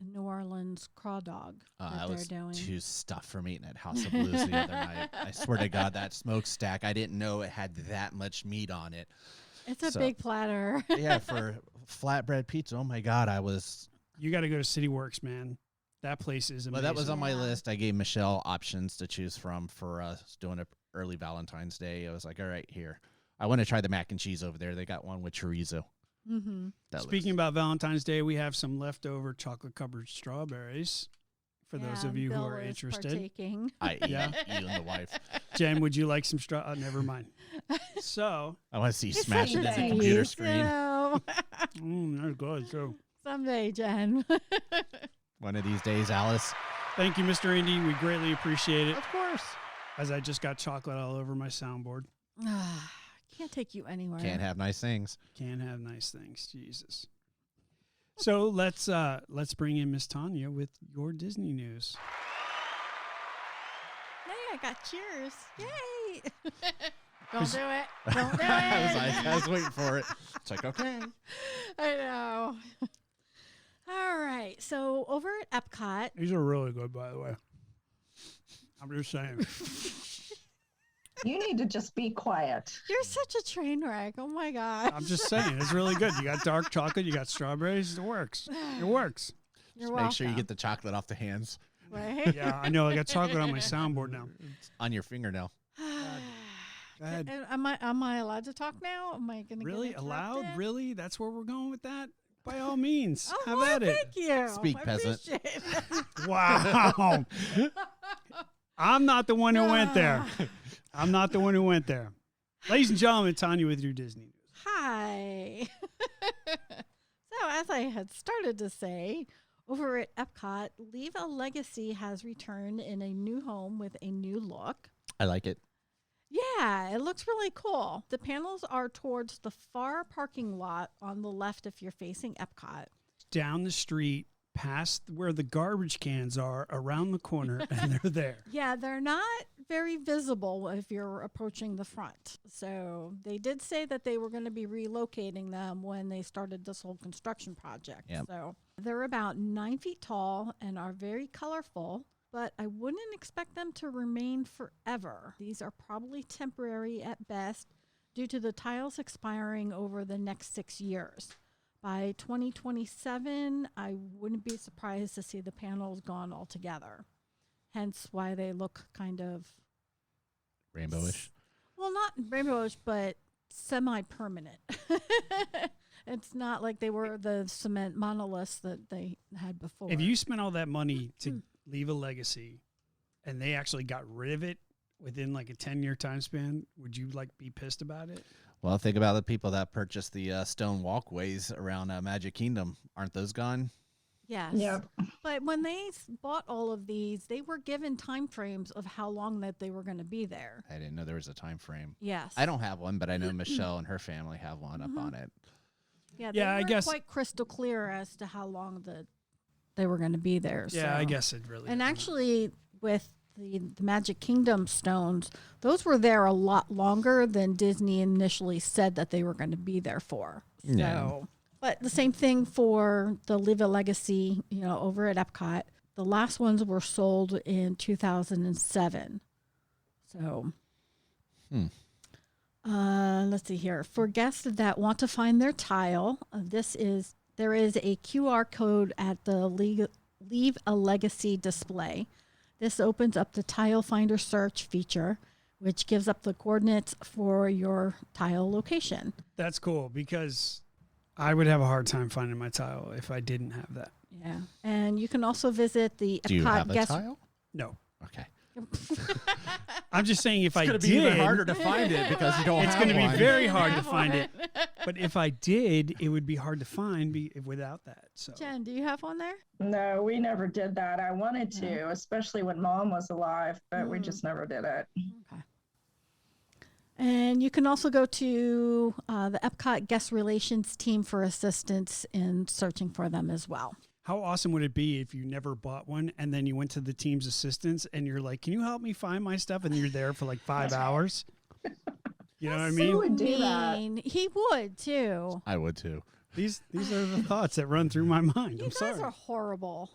[SPEAKER 3] New Orleans craw dog
[SPEAKER 4] I
[SPEAKER 3] that they're
[SPEAKER 4] was
[SPEAKER 3] doing.
[SPEAKER 4] too stuffed from eating at House of Blues the other night. I swear to God, that smokestack, I didn't know it had that much meat on it.
[SPEAKER 3] It's a
[SPEAKER 4] So-
[SPEAKER 3] big platter.
[SPEAKER 4] Yeah, for flatbread pizza. Oh my God, I was.
[SPEAKER 2] You got to go to CityWorks, man. That place is amazing.
[SPEAKER 4] Well, that was on my
[SPEAKER 3] Yeah.
[SPEAKER 4] list. I gave Michelle options to choose from for us doing an early Valentine's Day. I was like, all right, here. I want to try the mac and cheese over there. They got one with chorizo.
[SPEAKER 3] Mm-hmm.
[SPEAKER 4] That
[SPEAKER 2] Speaking about Valentine's Day, we have some leftover chocolate-covered strawberries for those of you who are interested.
[SPEAKER 3] Partaking.
[SPEAKER 4] I eat
[SPEAKER 2] Yeah.
[SPEAKER 4] you and the wife.
[SPEAKER 2] Jen, would you like some straw? Never mind. So,
[SPEAKER 4] I want to see you
[SPEAKER 3] It's
[SPEAKER 4] smash it in the
[SPEAKER 3] someday,
[SPEAKER 4] computer
[SPEAKER 3] you
[SPEAKER 4] screen.
[SPEAKER 3] know.
[SPEAKER 2] that's good too.
[SPEAKER 3] Someday, Jen.
[SPEAKER 4] One of these days, Alice.
[SPEAKER 2] Thank you, Mr. Indy. We greatly appreciate it.
[SPEAKER 4] Of course.
[SPEAKER 2] As I just got chocolate all over my soundboard.
[SPEAKER 3] Can't take you anywhere.
[SPEAKER 4] Can't have nice things.
[SPEAKER 2] Can't have nice things, Jesus. So let's bring in Miss Tanya with your Disney news.
[SPEAKER 3] Hey, I got cheers. Yay. Don't do it. Don't do it.
[SPEAKER 4] I was waiting for it. It's like, okay.
[SPEAKER 3] I know. All right. So over at Epcot,
[SPEAKER 2] These are really good, by the way. I'm just saying.
[SPEAKER 5] You need to just be quiet.
[SPEAKER 3] you're such a train wreck. Oh my gosh.
[SPEAKER 2] I'm just saying. It's really good. You got dark chocolate. You got strawberries. It works. It works.
[SPEAKER 3] You're
[SPEAKER 4] Just make sure you
[SPEAKER 3] welcome.
[SPEAKER 4] get the chocolate off the hands
[SPEAKER 3] Right?
[SPEAKER 2] Yeah, I know. I got chocolate on my soundboard now.
[SPEAKER 4] on your fingernail.
[SPEAKER 2] Go ahead.
[SPEAKER 3] Am I allowed to talk now? Am I going to
[SPEAKER 2] Really?
[SPEAKER 3] get
[SPEAKER 2] Allowed?
[SPEAKER 3] interrupted?
[SPEAKER 2] Really? That's where we're going with that? By all means.
[SPEAKER 3] Oh,
[SPEAKER 2] Have
[SPEAKER 3] well,
[SPEAKER 2] at it.
[SPEAKER 3] thank you.
[SPEAKER 4] Speak,
[SPEAKER 3] I
[SPEAKER 4] peasant.
[SPEAKER 3] appreciate it.
[SPEAKER 2] Wow. I'm not the one who went there. I'm not the one who went there. Ladies and gentlemen, Tanya with your Disney news.
[SPEAKER 3] Hi. So, as I had started to say, over at Epcot, Leave a Legacy has returned in a new home with a new look.
[SPEAKER 4] I like it.
[SPEAKER 3] Yeah, it looks really cool. The panels are towards the far parking lot on the left if you're facing Epcot.
[SPEAKER 2] Down the street, past where the garbage cans are, around the corner, and they're there.
[SPEAKER 3] Yeah, they're not very visible if you're approaching the front. So they did say that they were going to be relocating them when they started this whole construction project.
[SPEAKER 4] Yep.
[SPEAKER 3] So they're about 9 feet tall and are very colorful, but I wouldn't expect them to remain forever. These are probably temporary at best due to the tiles expiring over the next 6 years. By 2027, I wouldn't be surprised to see the panels gone altogether. Hence why they look kind of
[SPEAKER 4] Rainbowish.
[SPEAKER 3] well, not rainbowish, but semi-permanent. It's not like they were the cement monoliths that they had before.
[SPEAKER 2] If you spent all that money to leave a legacy and they actually got rid of it within like a 10-year time span, would you like be pissed about it?
[SPEAKER 4] Well, think about the people that purchased the stone walkways around Magic Kingdom. Aren't those gone?
[SPEAKER 3] Yes.
[SPEAKER 5] Yep.
[SPEAKER 3] But when they bought all of these, they were given time frames of how long that they were going to be there.
[SPEAKER 4] I didn't know there was a time frame.
[SPEAKER 3] Yes.
[SPEAKER 4] I don't have one, but I know Michelle and her family have one up on it.
[SPEAKER 3] Yeah,
[SPEAKER 2] Yeah, I
[SPEAKER 3] they weren't
[SPEAKER 2] guess-
[SPEAKER 3] quite crystal clear as to how long they were going to be there.
[SPEAKER 2] Yeah,
[SPEAKER 3] so.
[SPEAKER 2] I guess it really.
[SPEAKER 3] And actually, with the Magic Kingdom stones, those were there a lot longer than Disney initially said that they were going to be there for. So,
[SPEAKER 4] Yeah.
[SPEAKER 3] but the same thing for the Live a Legacy, over at Epcot. The last ones were sold in 2007. So, let's see here. For guests that want to find their tile, there is a QR code at the Leave a Legacy display. This opens up the tile finder search feature, which gives up the coordinates for your tile location.
[SPEAKER 2] That's cool because I would have a hard time finding my tile if I didn't have that.
[SPEAKER 3] Yeah. And you can also visit the Epcot
[SPEAKER 4] Do you have a
[SPEAKER 3] guest
[SPEAKER 4] tile?
[SPEAKER 2] No.
[SPEAKER 4] Okay.
[SPEAKER 2] I'm just saying if I
[SPEAKER 4] It's going
[SPEAKER 2] did,
[SPEAKER 4] to be even harder to find it because you don't
[SPEAKER 2] it's
[SPEAKER 4] have
[SPEAKER 2] going to be
[SPEAKER 4] one.
[SPEAKER 2] very hard to find it. But if I did, it would be hard to find without that. So
[SPEAKER 3] Jen, do you have one there?
[SPEAKER 5] No, we never did that. I wanted to, especially when Mom was alive, but we just never did it.
[SPEAKER 3] Okay. And you can also go to the Epcot guest relations team for assistance in searching for them as well.
[SPEAKER 2] how awesome would it be if you never bought one and then you went to the team's assistants and you're like, can you help me find my stuff? And you're there for like 5 hours. You know what I
[SPEAKER 5] Who
[SPEAKER 2] mean?
[SPEAKER 5] would do that?
[SPEAKER 3] He would too.
[SPEAKER 4] I would too.
[SPEAKER 2] These are the thoughts that run through my mind.
[SPEAKER 3] You
[SPEAKER 2] I'm
[SPEAKER 3] guys
[SPEAKER 2] sorry.
[SPEAKER 3] are horrible.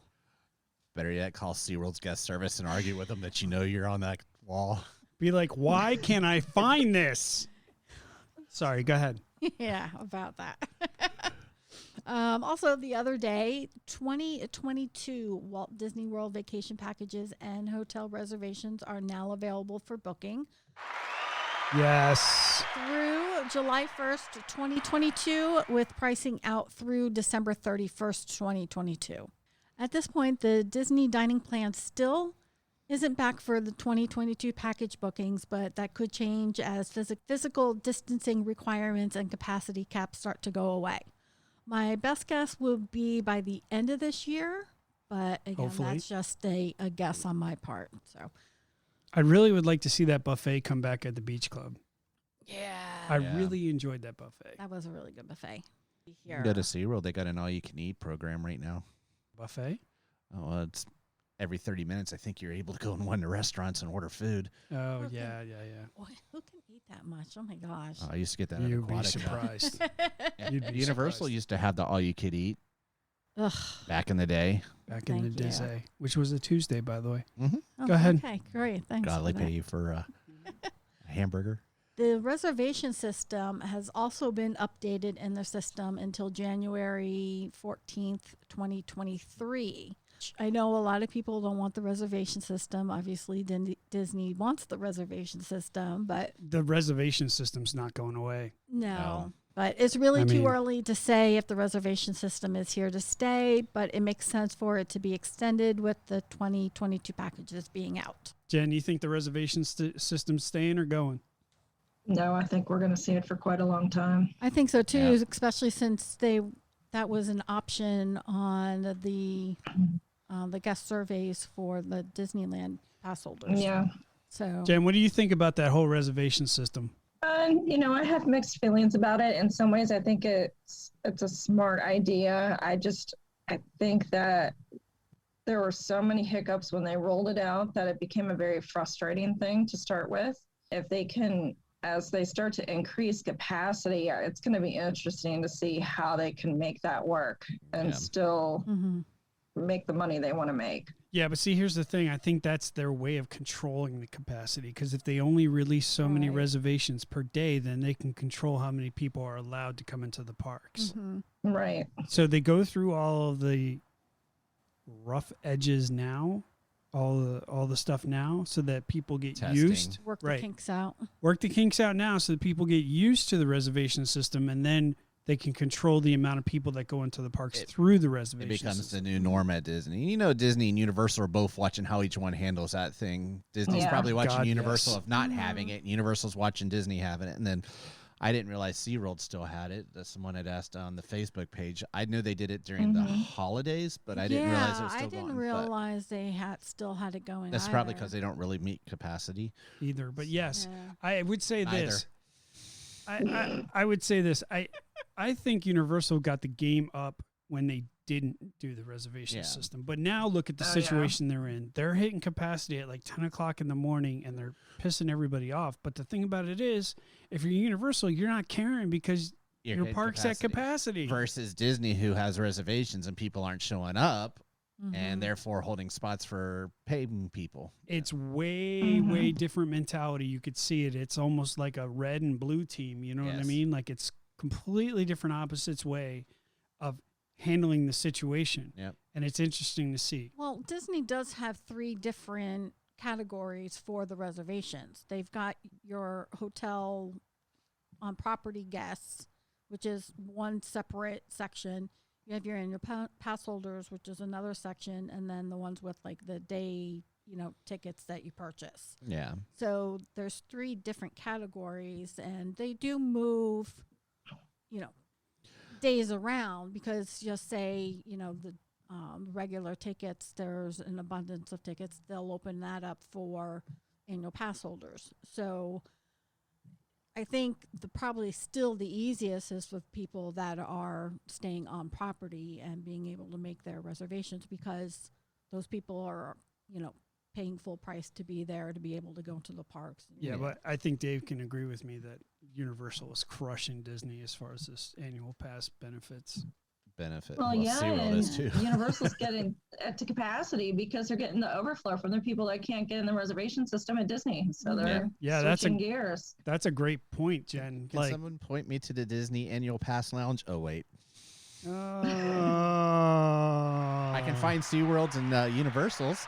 [SPEAKER 4] Better yet, call SeaWorld's guest service and argue with them that you know you're on that wall.
[SPEAKER 2] Be like, why can't I find this? Sorry, go ahead.
[SPEAKER 3] Yeah, about that. Also, the other day, 2022 Walt Disney World vacation packages and hotel reservations are now available for booking
[SPEAKER 2] Yes.
[SPEAKER 3] through July 1st, 2022, with pricing out through December 31st, 2022. At this point, the Disney dining plan still isn't back for the 2022 package bookings, but that could change as physical distancing requirements and capacity caps start to go away. My best guess would be by the end of this year, but again,
[SPEAKER 2] Hopefully.
[SPEAKER 3] that's just a guess on my part. So,
[SPEAKER 2] I really would like to see that buffet come back at the beach club.
[SPEAKER 3] yeah,
[SPEAKER 2] I
[SPEAKER 4] Yeah.
[SPEAKER 2] really enjoyed that buffet.
[SPEAKER 3] that was a really good buffet.
[SPEAKER 4] You
[SPEAKER 3] Here.
[SPEAKER 4] can go to SeaWorld. They got an all-you-can-eat program right now.
[SPEAKER 2] Buffet?
[SPEAKER 4] Oh, it's every 30 minutes. I think you're able to go in one of the restaurants and order food.
[SPEAKER 2] Oh,
[SPEAKER 3] Okay.
[SPEAKER 2] yeah.
[SPEAKER 3] Boy, who can eat that much? Oh my gosh.
[SPEAKER 4] I used to get that at
[SPEAKER 2] You'd be
[SPEAKER 4] Aquatica.
[SPEAKER 2] surprised.
[SPEAKER 4] And
[SPEAKER 2] You'd be
[SPEAKER 4] Universal
[SPEAKER 2] surprised.
[SPEAKER 4] used to have the all-you-could-eat
[SPEAKER 3] Ugh.
[SPEAKER 4] back in the day.
[SPEAKER 2] Back in the
[SPEAKER 3] Thank you.
[SPEAKER 2] Disney, which was a Tuesday, by the way.
[SPEAKER 3] Oh,
[SPEAKER 2] Go ahead.
[SPEAKER 3] Okay, great. Thanks.
[SPEAKER 4] God,
[SPEAKER 3] for
[SPEAKER 4] they
[SPEAKER 3] that.
[SPEAKER 4] pay you for a hamburger.
[SPEAKER 3] The reservation system has also been updated in the system until January 14th, 2023. I know a lot of people don't want the reservation system. Obviously, Disney wants the reservation system, but
[SPEAKER 2] The reservation system's not going away.
[SPEAKER 3] no.
[SPEAKER 4] No.
[SPEAKER 3] But it's really
[SPEAKER 2] I
[SPEAKER 3] too
[SPEAKER 2] mean-
[SPEAKER 3] early to say if the reservation system is here to stay, but it makes sense for it to be extended with the 2022 packages being out.
[SPEAKER 2] Jen, you think the reservation system's staying or going?
[SPEAKER 5] No, I think we're going to see it for quite a long time.
[SPEAKER 3] I think so too,
[SPEAKER 4] Yeah.
[SPEAKER 3] especially since that was an option on the guest surveys for the Disneyland pass holders.
[SPEAKER 5] Yeah.
[SPEAKER 3] So
[SPEAKER 2] Jen, what do you think about that whole reservation system?
[SPEAKER 5] I have mixed feelings about it. In some ways, I think it's a smart idea. I think that there were so many hiccups when they rolled it out that it became a very frustrating thing to start with. If they can, as they start to increase capacity, it's going to be interesting to see how they can make that work and still make the money they want to make.
[SPEAKER 2] Yeah, but see, here's the thing. I think that's their way of controlling the capacity, because if they only release so many reservations per day, then they can control how many people are allowed to come into the parks.
[SPEAKER 5] Right.
[SPEAKER 2] So they go through all of the rough edges now, all the stuff now, so that people get used.
[SPEAKER 3] Work the kinks out.
[SPEAKER 2] Work the kinks out now so that people get used to the reservation system, and then they can control the amount of people that go into the parks through the reservation.
[SPEAKER 4] It becomes
[SPEAKER 2] system.
[SPEAKER 4] the new norm at Disney. Disney and Universal are both watching how each one handles that thing. Disney's probably watching Universal of not having it, and Universal's watching Disney having it. And then I didn't realize SeaWorld still had it. Someone had asked on the Facebook page. I knew they did it during the holidays, but I didn't realize it was still going.
[SPEAKER 3] I didn't realize they still had it going.
[SPEAKER 4] That's probably because they don't really meet capacity
[SPEAKER 2] either. But yes, I would say this. I would say this. I think Universal got the game up when they didn't do the reservation system. But now look at the situation they're in. They're hitting capacity at like 10 o'clock in the morning, and they're pissing everybody off. But the thing about it is, if you're Universal, you're not caring because your park's at capacity.
[SPEAKER 4] Versus Disney, who has reservations and people aren't showing up, and therefore holding spots for paying people.
[SPEAKER 2] It's way different mentality. You could see it. It's almost like a red and blue team. You know what I mean? Like it's completely different opposites way of handling the situation.
[SPEAKER 4] Yep.
[SPEAKER 2] And it's interesting to see.
[SPEAKER 3] Well, Disney does have 3 different categories for the reservations. They've got your hotel on property guests, which is one separate section. You have your annual pass holders, which is another section, and then the ones with like the day, tickets that you purchase.
[SPEAKER 4] Yeah.
[SPEAKER 3] So there's 3 different categories, and they do move, days around, because just say, the regular tickets, there's an abundance of tickets. They'll open that up for annual pass holders. So I think probably still the easiest is with people that are staying on property and being able to make their reservations, because those people are, paying full price to be there, to be able to go to the parks.
[SPEAKER 2] Yeah, but I think Dave can agree with me that Universal is crushing Disney as far as this annual pass benefit.
[SPEAKER 5] Well, and Universal's getting to capacity because they're getting the overflow from the people that can't get in the reservation system at Disney. So they're switching gears.
[SPEAKER 2] That's a great point, Jen.
[SPEAKER 4] Can someone point me to the Disney annual pass lounge? Oh, wait. I can find SeaWorlds and Universals.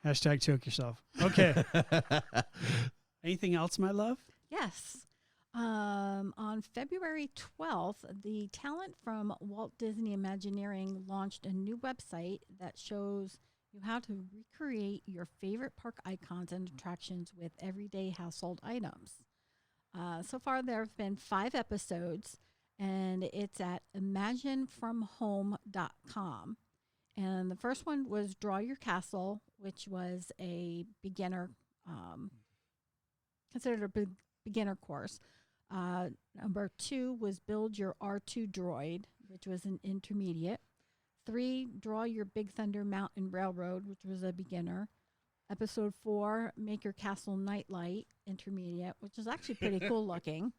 [SPEAKER 2] Hashtag choke yourself. Okay. Anything else, my love?
[SPEAKER 3] Yes. On February 12th, the talent from Walt Disney Imagineering launched a new website that shows you how to recreate your favorite park icons and attractions with everyday household items. So far, there have been 5 episodes, and it's at imaginefromhome.com. And the first one was Draw Your Castle, which was a beginner, considered a beginner course. Number 2 was Build Your R2 Droid, which was an intermediate. 3, Draw Your Big Thunder Mountain Railroad, which was a beginner. Episode 4, Make Your Castle Nightlight, intermediate, which is actually pretty cool looking.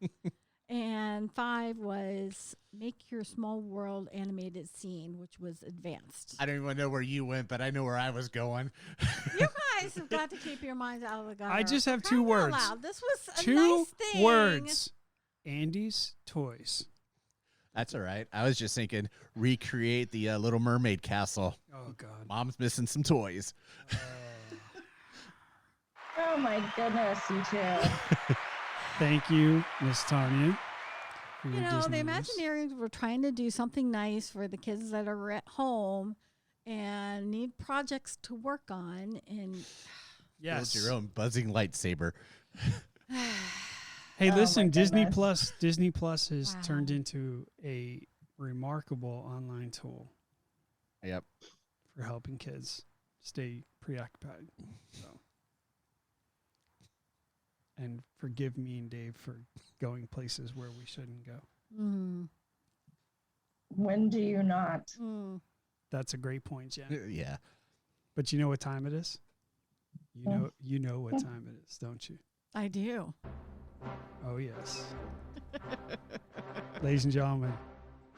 [SPEAKER 3] And 5 was Make Your Small World Animated Scene, which was advanced.
[SPEAKER 4] I don't even know where you went, but I know where I was going.
[SPEAKER 3] You guys have got to keep your minds out of the gutter.
[SPEAKER 2] I just have 2 words.
[SPEAKER 3] This was a
[SPEAKER 2] 2
[SPEAKER 3] nice thing.
[SPEAKER 2] words. Andy's Toys.
[SPEAKER 4] That's all right. I was just thinking recreate the Little Mermaid castle.
[SPEAKER 2] Oh, God.
[SPEAKER 4] Mom's missing some toys.
[SPEAKER 5] Oh, my goodness, you two.
[SPEAKER 2] Thank you, Miss Tanya.
[SPEAKER 3] The Imagineers were trying to do something nice for the kids that are at home and need projects to work on. And
[SPEAKER 2] yes,
[SPEAKER 4] build your own buzzing lightsaber.
[SPEAKER 2] Hey, listen, Disney Plus has turned into a remarkable online tool.
[SPEAKER 4] Yep.
[SPEAKER 2] For helping kids. stay preoccupied. So, and forgive me and Dave for going places where we shouldn't go.
[SPEAKER 3] Mm.
[SPEAKER 5] When do you not?
[SPEAKER 3] Mm.
[SPEAKER 2] That's a great point, Jen.
[SPEAKER 4] Yeah.
[SPEAKER 2] But you know what time it is? You know what time it is, don't you?
[SPEAKER 3] I do.
[SPEAKER 2] Oh yes. Ladies and gentlemen,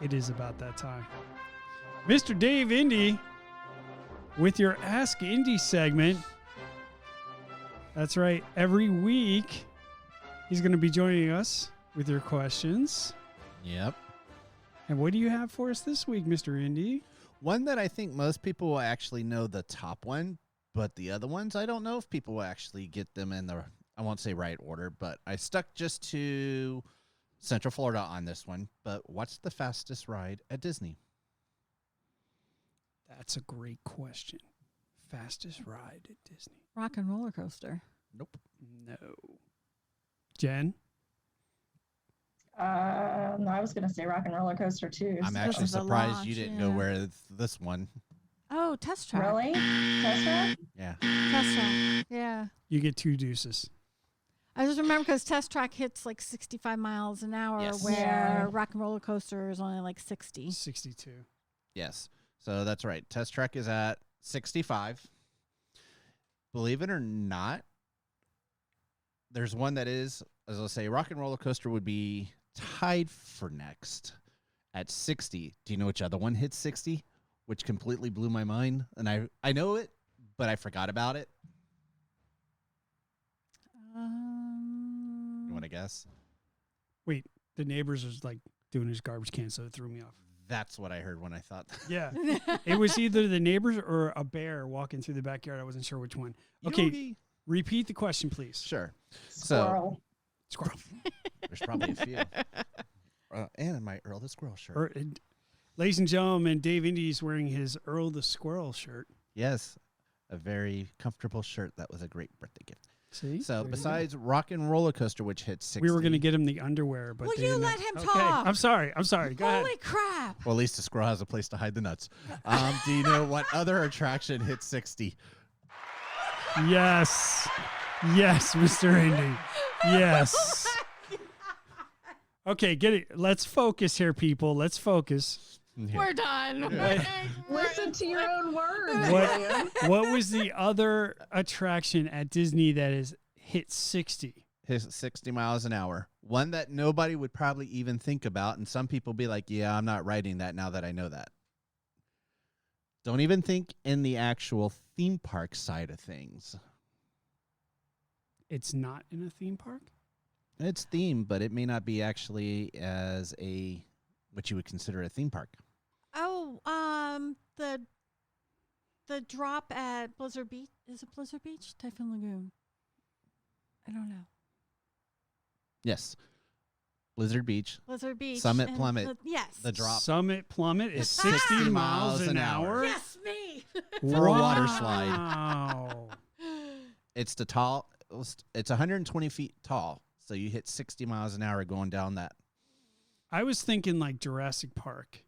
[SPEAKER 2] it is about that time. Mr. Dave Indy with your Ask Indy segment. That's right. Every week he's going to be joining us with your questions.
[SPEAKER 4] Yep.
[SPEAKER 2] And what do you have for us this week, Mr. Indy?
[SPEAKER 4] One that I think most people will actually know the top one, but the other ones, I don't know if people will actually get them in the, I won't say right order, but I stuck just to Central Florida on this one. But what's the fastest ride at Disney?
[SPEAKER 2] That's a great question. Fastest ride at Disney?
[SPEAKER 3] Rock and roller coaster.
[SPEAKER 4] Nope.
[SPEAKER 2] No. Jen?
[SPEAKER 5] No, I was going to say rock and roller coaster too.
[SPEAKER 4] I'm
[SPEAKER 3] Because
[SPEAKER 4] actually
[SPEAKER 3] of the
[SPEAKER 4] surprised
[SPEAKER 3] launch,
[SPEAKER 4] you didn't
[SPEAKER 3] yeah.
[SPEAKER 4] go where this one.
[SPEAKER 3] Oh, test track.
[SPEAKER 5] Really? Test track?
[SPEAKER 4] Yeah.
[SPEAKER 3] Test track. Yeah.
[SPEAKER 2] You get 2 deuces.
[SPEAKER 3] I just remember because test track hits like 65 miles an hour,
[SPEAKER 4] Yes.
[SPEAKER 3] where
[SPEAKER 5] Yeah.
[SPEAKER 3] rock and roller coaster is only like 60.
[SPEAKER 2] 62.
[SPEAKER 4] Yes. So that's right. Test track is at 65. Believe it or not, there's one that is, as I'll say, rock and roller coaster would be tied for next at 60. Do you know which other one hits 60? Which completely blew my mind. And I know it, but I forgot about it. You want to guess?
[SPEAKER 2] Wait, the neighbors was like doing his garbage can, so it threw me off.
[SPEAKER 4] That's what I heard when I thought.
[SPEAKER 2] Yeah. It was either the neighbors or a bear walking through the backyard. I wasn't sure which one. Okay,
[SPEAKER 4] Yogi.
[SPEAKER 2] repeat the question, please.
[SPEAKER 4] Sure.
[SPEAKER 5] Squirrel.
[SPEAKER 2] Squirrel.
[SPEAKER 4] There's probably a few. And in my Earl the Squirrel shirt.
[SPEAKER 2] Ladies and gentlemen, Dave Indy is wearing his Earl the Squirrel shirt.
[SPEAKER 4] Yes. A very comfortable shirt. That was a great birthday gift.
[SPEAKER 2] See?
[SPEAKER 4] So
[SPEAKER 2] There you go.
[SPEAKER 4] besides Rock and Roller Coaster, which hits 60.
[SPEAKER 2] We were going to get him the underwear, but
[SPEAKER 3] Will
[SPEAKER 2] they
[SPEAKER 3] you
[SPEAKER 2] didn't
[SPEAKER 3] let
[SPEAKER 2] have-
[SPEAKER 3] him
[SPEAKER 2] Okay,
[SPEAKER 3] talk?
[SPEAKER 2] I'm sorry. Go
[SPEAKER 3] Holy
[SPEAKER 2] ahead.
[SPEAKER 3] crap.
[SPEAKER 4] Well, at least the squirrel has a place to hide the nuts. Do you know what other attraction hits 60?
[SPEAKER 2] Yes. Yes, Mr. Indy. Yes. Okay, get it. Let's focus here, people. Let's focus.
[SPEAKER 3] We're done.
[SPEAKER 5] Listen to your own words.
[SPEAKER 2] What, what was the other attraction at Disney that is hit 60?
[SPEAKER 4] Hits 60 miles an hour. One that nobody would probably even think about. And some people be like, yeah, I'm not riding that now that I know that. Don't even think in the actual theme park side of things.
[SPEAKER 2] It's not in a theme park?
[SPEAKER 4] It's themed, but it may not be actually as a what you would consider a theme park.
[SPEAKER 3] Oh, the drop at Blizzard Beach. Is it Blizzard Beach? Typhoon Lagoon. I don't know.
[SPEAKER 4] Yes. Blizzard Beach.
[SPEAKER 3] Blizzard Beach.
[SPEAKER 4] Summit
[SPEAKER 3] and
[SPEAKER 4] Plummet.
[SPEAKER 3] yes.
[SPEAKER 4] The drop.
[SPEAKER 2] Summit Plummet is
[SPEAKER 3] The
[SPEAKER 2] 60
[SPEAKER 3] fast-
[SPEAKER 2] miles an hour.
[SPEAKER 3] Yes, me.
[SPEAKER 4] For a water slide.
[SPEAKER 2] Wow.
[SPEAKER 4] It's the tall. It's 120 feet tall. So you hit 60 miles an hour going down that.
[SPEAKER 2] I was thinking like Jurassic Park.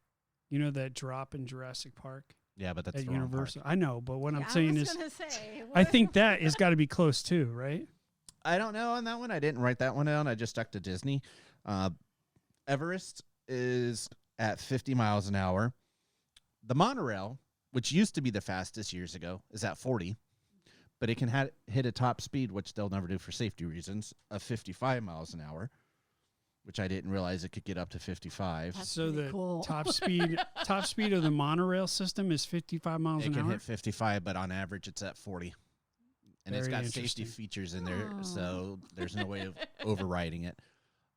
[SPEAKER 2] You know that drop in Jurassic Park
[SPEAKER 4] Yeah, but that's
[SPEAKER 2] at
[SPEAKER 4] the wrong
[SPEAKER 2] Universal?
[SPEAKER 4] park.
[SPEAKER 2] I know, but what I'm
[SPEAKER 3] Yeah,
[SPEAKER 2] saying
[SPEAKER 3] I
[SPEAKER 2] is
[SPEAKER 3] was gonna say,
[SPEAKER 2] I think that has got to be close too, right?
[SPEAKER 4] I don't know on that one. I didn't write that one down. I just stuck to Disney. Everest is at 50 miles an hour. The monorail, which used to be the fastest years ago, is at 40. But it can hit a top speed, which they'll never do for safety reasons, of 55 miles an hour, which I didn't realize it could get up to 55.
[SPEAKER 3] That's
[SPEAKER 2] So
[SPEAKER 3] pretty
[SPEAKER 2] the
[SPEAKER 3] cool.
[SPEAKER 2] top speed of the monorail system is 55 miles
[SPEAKER 4] It
[SPEAKER 2] an
[SPEAKER 4] can
[SPEAKER 2] hour.
[SPEAKER 4] hit 55, but on average, it's at 40. And it's
[SPEAKER 2] Very
[SPEAKER 4] got safety
[SPEAKER 2] interesting.
[SPEAKER 4] features in there,
[SPEAKER 3] Oh.
[SPEAKER 4] so there's no way of overriding it.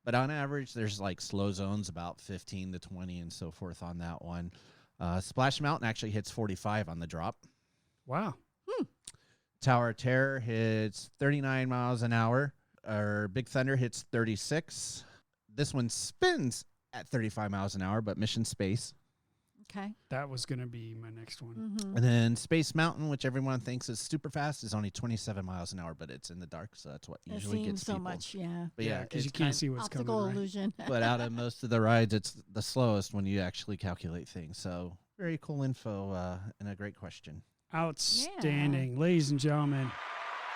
[SPEAKER 4] But on average, there's like slow zones about 15 to 20 and so forth on that one. Splash Mountain actually hits 45 on the drop.
[SPEAKER 2] Wow.
[SPEAKER 4] Tower of Terror hits 39 miles an hour. Our Big Thunder hits 36. This one spins at 35 miles an hour, but Mission Space.
[SPEAKER 3] Okay.
[SPEAKER 2] That was going to be my next one.
[SPEAKER 3] Mm-hmm.
[SPEAKER 4] And then Space Mountain, which everyone thinks is super fast, is only 27 miles an hour, but it's in the dark, so that's what
[SPEAKER 3] It
[SPEAKER 4] usually
[SPEAKER 3] seems
[SPEAKER 4] gets
[SPEAKER 3] so
[SPEAKER 4] people.
[SPEAKER 3] much, yeah.
[SPEAKER 4] But yeah,
[SPEAKER 2] because you
[SPEAKER 4] it's
[SPEAKER 2] can't see what's coming.
[SPEAKER 3] Optical
[SPEAKER 2] Right?
[SPEAKER 3] illusion.
[SPEAKER 4] but out of most of the rides, it's the slowest when you actually calculate things. So very cool info and a great question.
[SPEAKER 2] Outstanding. Ladies and gentlemen,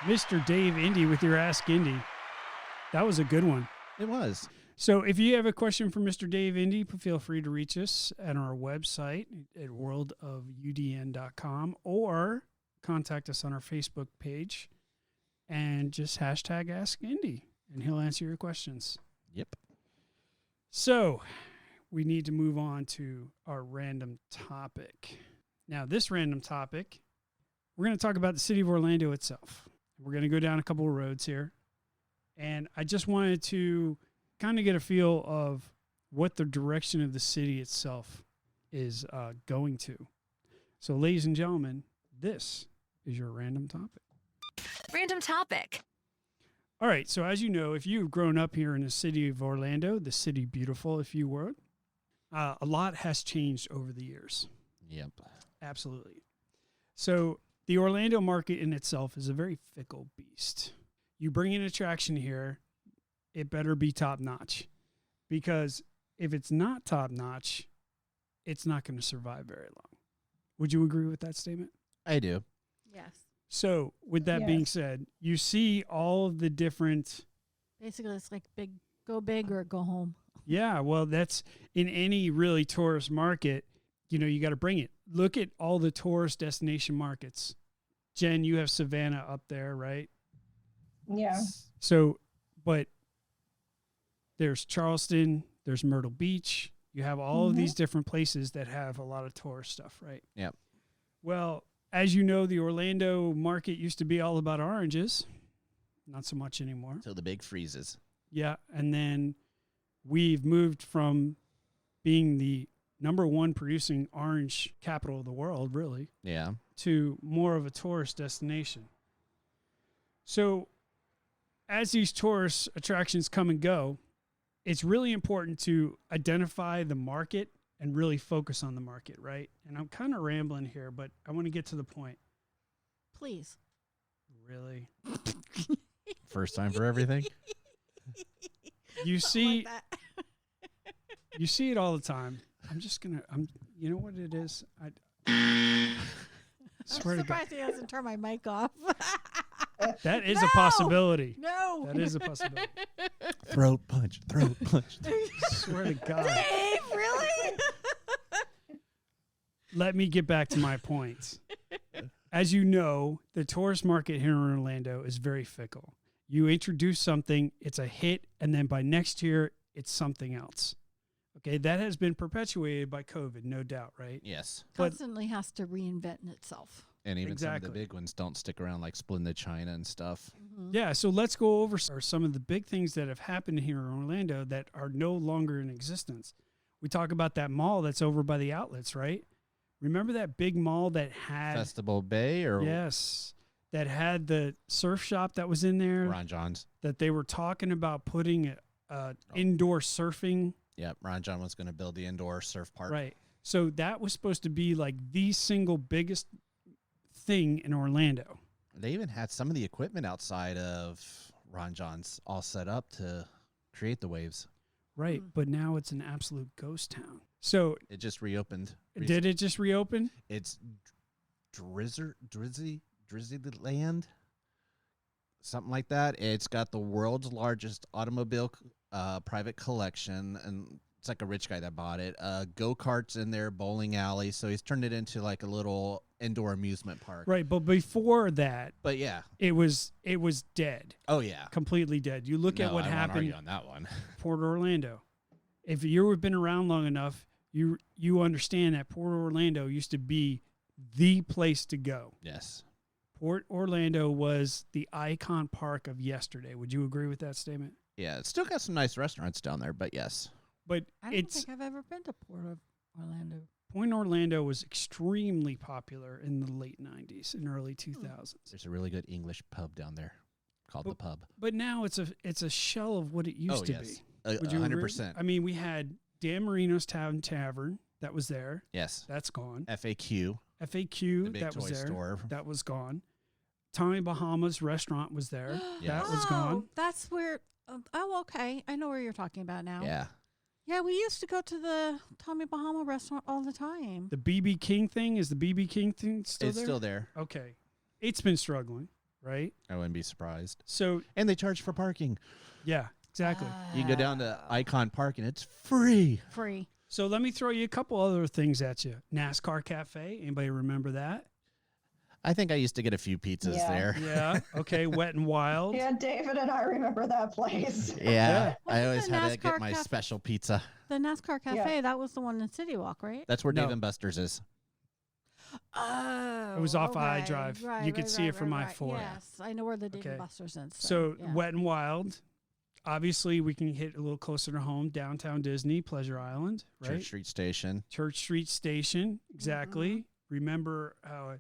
[SPEAKER 2] Mr. Dave Indy with your Ask Indy. That was a good one.
[SPEAKER 4] It was.
[SPEAKER 2] So if you have a question for Mr. Dave Indy, feel free to reach us at our website at worldofudn.com or contact us on our Facebook page and just hashtag Ask Indy, and he'll answer your questions.
[SPEAKER 4] Yep.
[SPEAKER 2] So we need to move on to our random topic. Now, this random topic, we're going to talk about the city of Orlando itself. We're going to go down a couple of roads here. And I just wanted to kind of get a feel of what the direction of the city itself is going to. So, ladies and gentlemen, this is your random topic.
[SPEAKER 1] Random topic.
[SPEAKER 2] All right. So, as you know, if you've grown up here in the city of Orlando, the city beautiful, if you were, a lot has changed over the years.
[SPEAKER 4] Yep.
[SPEAKER 2] Absolutely. So, the Orlando market in itself is a very fickle beast. You bring an attraction here, it better be top notch, because if it's not top notch, it's not going to survive very long. Would you agree with that statement?
[SPEAKER 4] I do.
[SPEAKER 3] Yes.
[SPEAKER 2] So with that being
[SPEAKER 5] Yes.
[SPEAKER 2] said, you see all of the different,
[SPEAKER 3] Basically, it's like go big or go home.
[SPEAKER 2] yeah, well, that's in any really tourist market, you got to bring it. Look at all the tourist destination markets. Jen, you have Savannah up there, right?
[SPEAKER 5] Yeah.
[SPEAKER 2] So, but there's Charleston, there's Myrtle Beach. You have all of these different places that have a lot of tourist stuff, right?
[SPEAKER 4] Yep.
[SPEAKER 2] Well, as you know, the Orlando market used to be all about oranges. Not so much anymore.
[SPEAKER 4] Till the big freezes.
[SPEAKER 2] Yeah. And then we've moved from being the number one producing orange capital of the world, really,
[SPEAKER 4] Yeah.
[SPEAKER 2] to more of a tourist destination. So as these tourist attractions come and go, it's really important to identify the market and really focus on the market, right? And I'm kind of rambling here, but I want to get to the point.
[SPEAKER 3] Please.
[SPEAKER 2] Really?
[SPEAKER 4] First time for everything.
[SPEAKER 2] You see,
[SPEAKER 3] Like that.
[SPEAKER 2] you see it all the time. You know what it is? I
[SPEAKER 3] I'm
[SPEAKER 2] swear to God.
[SPEAKER 3] surprised he hasn't turned my mic off.
[SPEAKER 2] That is a
[SPEAKER 3] No!
[SPEAKER 2] possibility.
[SPEAKER 3] No.
[SPEAKER 2] That is a possibility.
[SPEAKER 4] Throat punch. Throat punch.
[SPEAKER 2] Swear to God.
[SPEAKER 3] Dave, really?
[SPEAKER 2] Let me get back to my points. As you know, the tourist market here in Orlando is very fickle. You introduce something, it's a hit, and then by next year, it's something else. Okay, that has been perpetuated by COVID, no doubt, right?
[SPEAKER 4] Yes.
[SPEAKER 2] But-
[SPEAKER 3] Constantly has to reinvent itself.
[SPEAKER 4] And even some
[SPEAKER 2] Exactly.
[SPEAKER 4] of the big ones don't stick around, like Splendid China and stuff.
[SPEAKER 2] Yeah, so let's go over some of the big things that have happened here in Orlando that are no longer in existence. We talk about that mall that's over by the outlets, right? Remember that big mall that had
[SPEAKER 4] Festival Bay or
[SPEAKER 2] yes, that had the surf shop that was in there
[SPEAKER 4] Ron John's.
[SPEAKER 2] that they were talking about putting indoor surfing,
[SPEAKER 4] Yep. Ron John was going to build the indoor surf park.
[SPEAKER 2] right? So that was supposed to be like the single biggest thing in Orlando.
[SPEAKER 4] They even had some of the equipment outside of Ron John's all set up to create the waves.
[SPEAKER 2] Right, but now it's an absolute ghost town. So
[SPEAKER 4] It just reopened.
[SPEAKER 2] did it just reopen?
[SPEAKER 4] It's Drizzy Land, something like that. It's got the world's largest automobile private collection, and it's like a rich guy that bought it. Go-karts in there, bowling alley. So he's turned it into like a little indoor amusement park.
[SPEAKER 2] Right, but before that,
[SPEAKER 4] But yeah.
[SPEAKER 2] it was dead,
[SPEAKER 4] Oh yeah.
[SPEAKER 2] completely dead. You look at
[SPEAKER 4] No,
[SPEAKER 2] what
[SPEAKER 4] I won't
[SPEAKER 2] happened
[SPEAKER 4] argue on that one.
[SPEAKER 2] Port Orlando. If you've been around long enough, you understand that Port Orlando used to be the place to go.
[SPEAKER 4] Yes.
[SPEAKER 2] Port Orlando was the icon park of yesterday. Would you agree with that statement?
[SPEAKER 4] Yeah. It's still got some nice restaurants down there, but yes.
[SPEAKER 2] But
[SPEAKER 3] I don't
[SPEAKER 2] it's
[SPEAKER 3] think I've ever been to Port of Orlando.
[SPEAKER 2] Point Orlando was extremely popular in the late 90s and early 2000s.
[SPEAKER 4] There's a really good English pub down there called The Pub.
[SPEAKER 2] But now it's a shell of what it used to be. Would you agree?
[SPEAKER 4] 100%.
[SPEAKER 2] I mean, we had Dan Marino's Tavern that was there.
[SPEAKER 4] Yes.
[SPEAKER 2] That's gone.
[SPEAKER 4] FAQ.
[SPEAKER 2] FAQ
[SPEAKER 4] The big
[SPEAKER 2] that was
[SPEAKER 4] toy
[SPEAKER 2] there.
[SPEAKER 4] store.
[SPEAKER 2] That was gone. Tommy Bahama's restaurant was there.
[SPEAKER 4] Yeah.
[SPEAKER 2] That was
[SPEAKER 3] Oh,
[SPEAKER 2] gone.
[SPEAKER 3] that's where. Oh, okay. I know where you're talking about now.
[SPEAKER 4] Yeah.
[SPEAKER 3] Yeah, we used to go to the Tommy Bahama restaurant all the time.
[SPEAKER 2] The BB King thing, is the BB King thing still
[SPEAKER 4] It's
[SPEAKER 2] there?
[SPEAKER 4] still there.
[SPEAKER 2] Okay. It's been struggling, right?
[SPEAKER 4] I wouldn't be surprised.
[SPEAKER 2] So,
[SPEAKER 4] And they charge for parking.
[SPEAKER 2] yeah, exactly.
[SPEAKER 4] You can go down to Icon Park and it's free.
[SPEAKER 3] Free.
[SPEAKER 2] So let me throw you a couple other things at you. NASCAR Cafe. Anybody remember that?
[SPEAKER 4] I think I used to get a few pizzas
[SPEAKER 5] Yeah.
[SPEAKER 4] there.
[SPEAKER 2] Yeah. Okay. Wet and Wild.
[SPEAKER 5] Yeah, David and I remember that place.
[SPEAKER 4] Yeah. I
[SPEAKER 3] Wasn't
[SPEAKER 4] always
[SPEAKER 3] the
[SPEAKER 4] had to get
[SPEAKER 3] NASCAR
[SPEAKER 4] my
[SPEAKER 3] cafe-
[SPEAKER 4] special pizza.
[SPEAKER 3] The NASCAR Cafe, that was the one in City Walk, right?
[SPEAKER 4] That's where
[SPEAKER 2] No.
[SPEAKER 4] Dave and Buster's is.
[SPEAKER 3] Oh.
[SPEAKER 2] It was off I
[SPEAKER 3] okay.
[SPEAKER 2] Drive. You
[SPEAKER 3] Right,
[SPEAKER 2] could
[SPEAKER 3] right,
[SPEAKER 2] see it
[SPEAKER 3] right,
[SPEAKER 2] from
[SPEAKER 3] right,
[SPEAKER 2] I-4.
[SPEAKER 3] right. Yes, I know where the Dave
[SPEAKER 2] Okay.
[SPEAKER 3] and Buster's is.
[SPEAKER 2] So
[SPEAKER 3] yeah.
[SPEAKER 2] Wet and Wild. Obviously, we can hit a little closer to home, downtown Disney, Pleasure Island, right?
[SPEAKER 4] Church Street Station.
[SPEAKER 2] Church Street Station, exactly. Remember how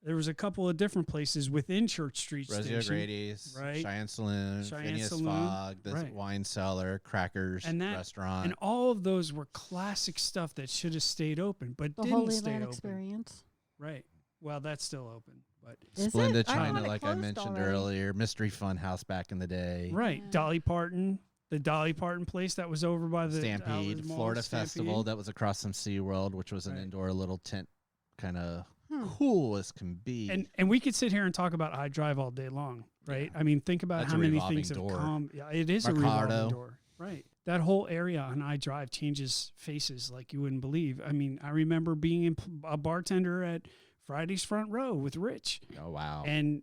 [SPEAKER 2] there was a couple of different places within Church Street
[SPEAKER 4] Rosie
[SPEAKER 2] Station.
[SPEAKER 4] O'Grady's,
[SPEAKER 2] right.
[SPEAKER 4] Cheyenne Saloon,
[SPEAKER 2] Cheyenne
[SPEAKER 4] Phineas
[SPEAKER 2] Saloon,
[SPEAKER 4] Fogg, the
[SPEAKER 2] right.
[SPEAKER 4] wine cellar, Crackers
[SPEAKER 2] And that-
[SPEAKER 4] restaurant.
[SPEAKER 2] And all of those were classic stuff that should have stayed open, but
[SPEAKER 3] the
[SPEAKER 2] didn't
[SPEAKER 3] Holy
[SPEAKER 2] stay
[SPEAKER 3] Land
[SPEAKER 2] open.
[SPEAKER 3] Experience.
[SPEAKER 2] Right. Well, that's still open, but
[SPEAKER 3] Is it?
[SPEAKER 4] Splendid
[SPEAKER 3] I thought
[SPEAKER 4] China,
[SPEAKER 3] it
[SPEAKER 4] like I
[SPEAKER 3] closed
[SPEAKER 4] mentioned
[SPEAKER 3] already.
[SPEAKER 4] earlier. Mystery Fun House back in the day.
[SPEAKER 2] right.
[SPEAKER 3] Yeah.
[SPEAKER 2] Dolly Parton, the Dolly Parton place that was over by the
[SPEAKER 4] Stampede,
[SPEAKER 2] Outlet Mall,
[SPEAKER 4] Florida
[SPEAKER 2] Stampede.
[SPEAKER 4] Festival that was across from SeaWorld, which was an
[SPEAKER 2] Right.
[SPEAKER 4] indoor little tent, kind of
[SPEAKER 3] Hmm.
[SPEAKER 4] cool as can be.
[SPEAKER 2] And we could sit here and talk about iDrive all day long, right? I mean, think about
[SPEAKER 4] That's
[SPEAKER 2] how
[SPEAKER 4] a
[SPEAKER 2] many
[SPEAKER 4] revolving
[SPEAKER 2] things have
[SPEAKER 4] door.
[SPEAKER 2] come. Yeah, it is a
[SPEAKER 4] Mercado.
[SPEAKER 2] revolving door, right? That whole area on iDrive changes faces like you wouldn't believe. I mean, I remember being a bartender at Friday's Front Row with Rich,
[SPEAKER 4] oh wow,
[SPEAKER 2] and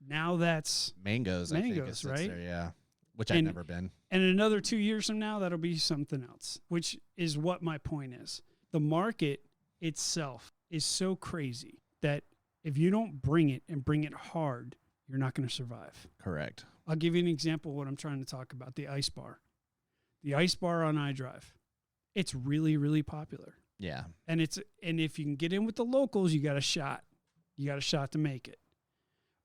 [SPEAKER 2] now that's
[SPEAKER 4] Mangoes, I think
[SPEAKER 2] Mangoes,
[SPEAKER 4] it sits
[SPEAKER 2] right?
[SPEAKER 4] there, yeah. Which I've
[SPEAKER 2] And-
[SPEAKER 4] never been.
[SPEAKER 2] and in another 2 years from now that'll be something else, which is what my point is. The market itself is so crazy that if you don't bring it and bring it hard, you're not going to survive.
[SPEAKER 4] Correct.
[SPEAKER 2] I'll give you an example of what I'm trying to talk about, the ice bar. The ice bar on iDrive. It's really, really popular.
[SPEAKER 4] Yeah.
[SPEAKER 2] And if you can get in with the locals, you got a shot. You got a shot to make it.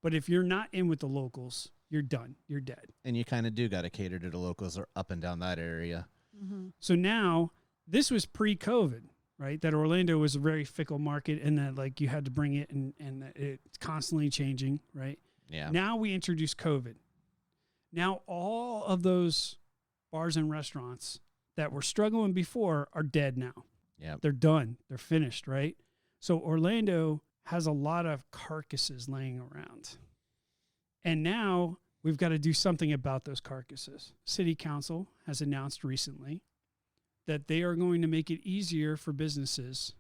[SPEAKER 2] But if you're not in with the locals, you're done. You're dead.
[SPEAKER 4] And you kind of do got to cater to the locals or up and down that area.
[SPEAKER 3] Mm-hmm.
[SPEAKER 2] So now this was pre-COVID, right? That Orlando was a very fickle market and that like you had to bring it and it's constantly changing, right?
[SPEAKER 4] Yeah.
[SPEAKER 2] Now we introduce COVID. Now all of those bars and restaurants that were struggling before are dead now.
[SPEAKER 4] Yeah.
[SPEAKER 2] They're done. They're finished, right? So Orlando has a lot of carcasses laying around. And now we've got to do something about those carcasses. City Council has announced recently that they are going to make it easier for businesses,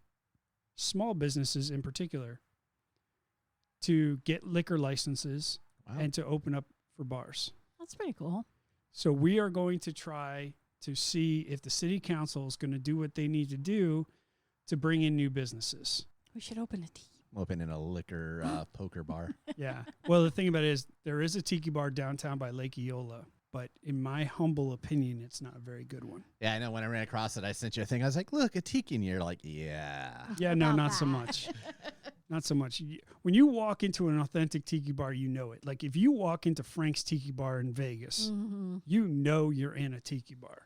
[SPEAKER 2] small businesses in particular, to get liquor licenses
[SPEAKER 4] Wow.
[SPEAKER 2] and to open up for bars.
[SPEAKER 3] That's pretty cool.
[SPEAKER 2] So we are going to try to see if the city council is going to do what they need to do to bring in new businesses.
[SPEAKER 3] We should open a tea.
[SPEAKER 4] Open in a liquor poker bar.
[SPEAKER 2] Yeah. Well, the thing about it is there is a tiki bar downtown by Lake Eola, but in my humble opinion, it's not a very good one.
[SPEAKER 4] Yeah, I know. When I ran across it, I sent you a thing. I was like, "Look, a tiki," and you're like, "Yeah."
[SPEAKER 2] Yeah, no,
[SPEAKER 3] About
[SPEAKER 2] not so
[SPEAKER 3] that.
[SPEAKER 2] much. Not so much. When you walk into an authentic tiki bar, you know it. Like if you walk into Frank's Tiki Bar in Vegas,
[SPEAKER 3] Mm-hmm.
[SPEAKER 2] you know you're in a tiki bar.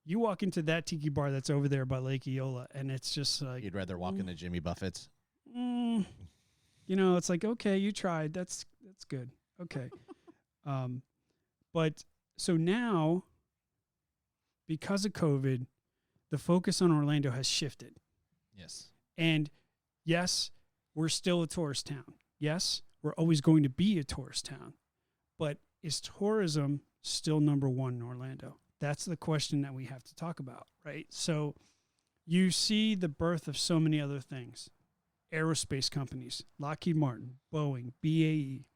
[SPEAKER 2] You walk into that tiki bar that's over there by Lake Eola, and it's just like,
[SPEAKER 4] You'd rather walk into Jimmy Buffett's.
[SPEAKER 2] you know, it's like, okay, you tried. That's good. Okay. But so now, because of COVID, the focus on Orlando has shifted.
[SPEAKER 4] Yes.
[SPEAKER 2] And yes, we're still a tourist town. Yes, we're always going to be a tourist town. But is tourism still number one in Orlando? That's the question that we have to talk about, right? So you see the birth of so many other things. Aerospace companies, Lockheed Martin, Boeing, BAE,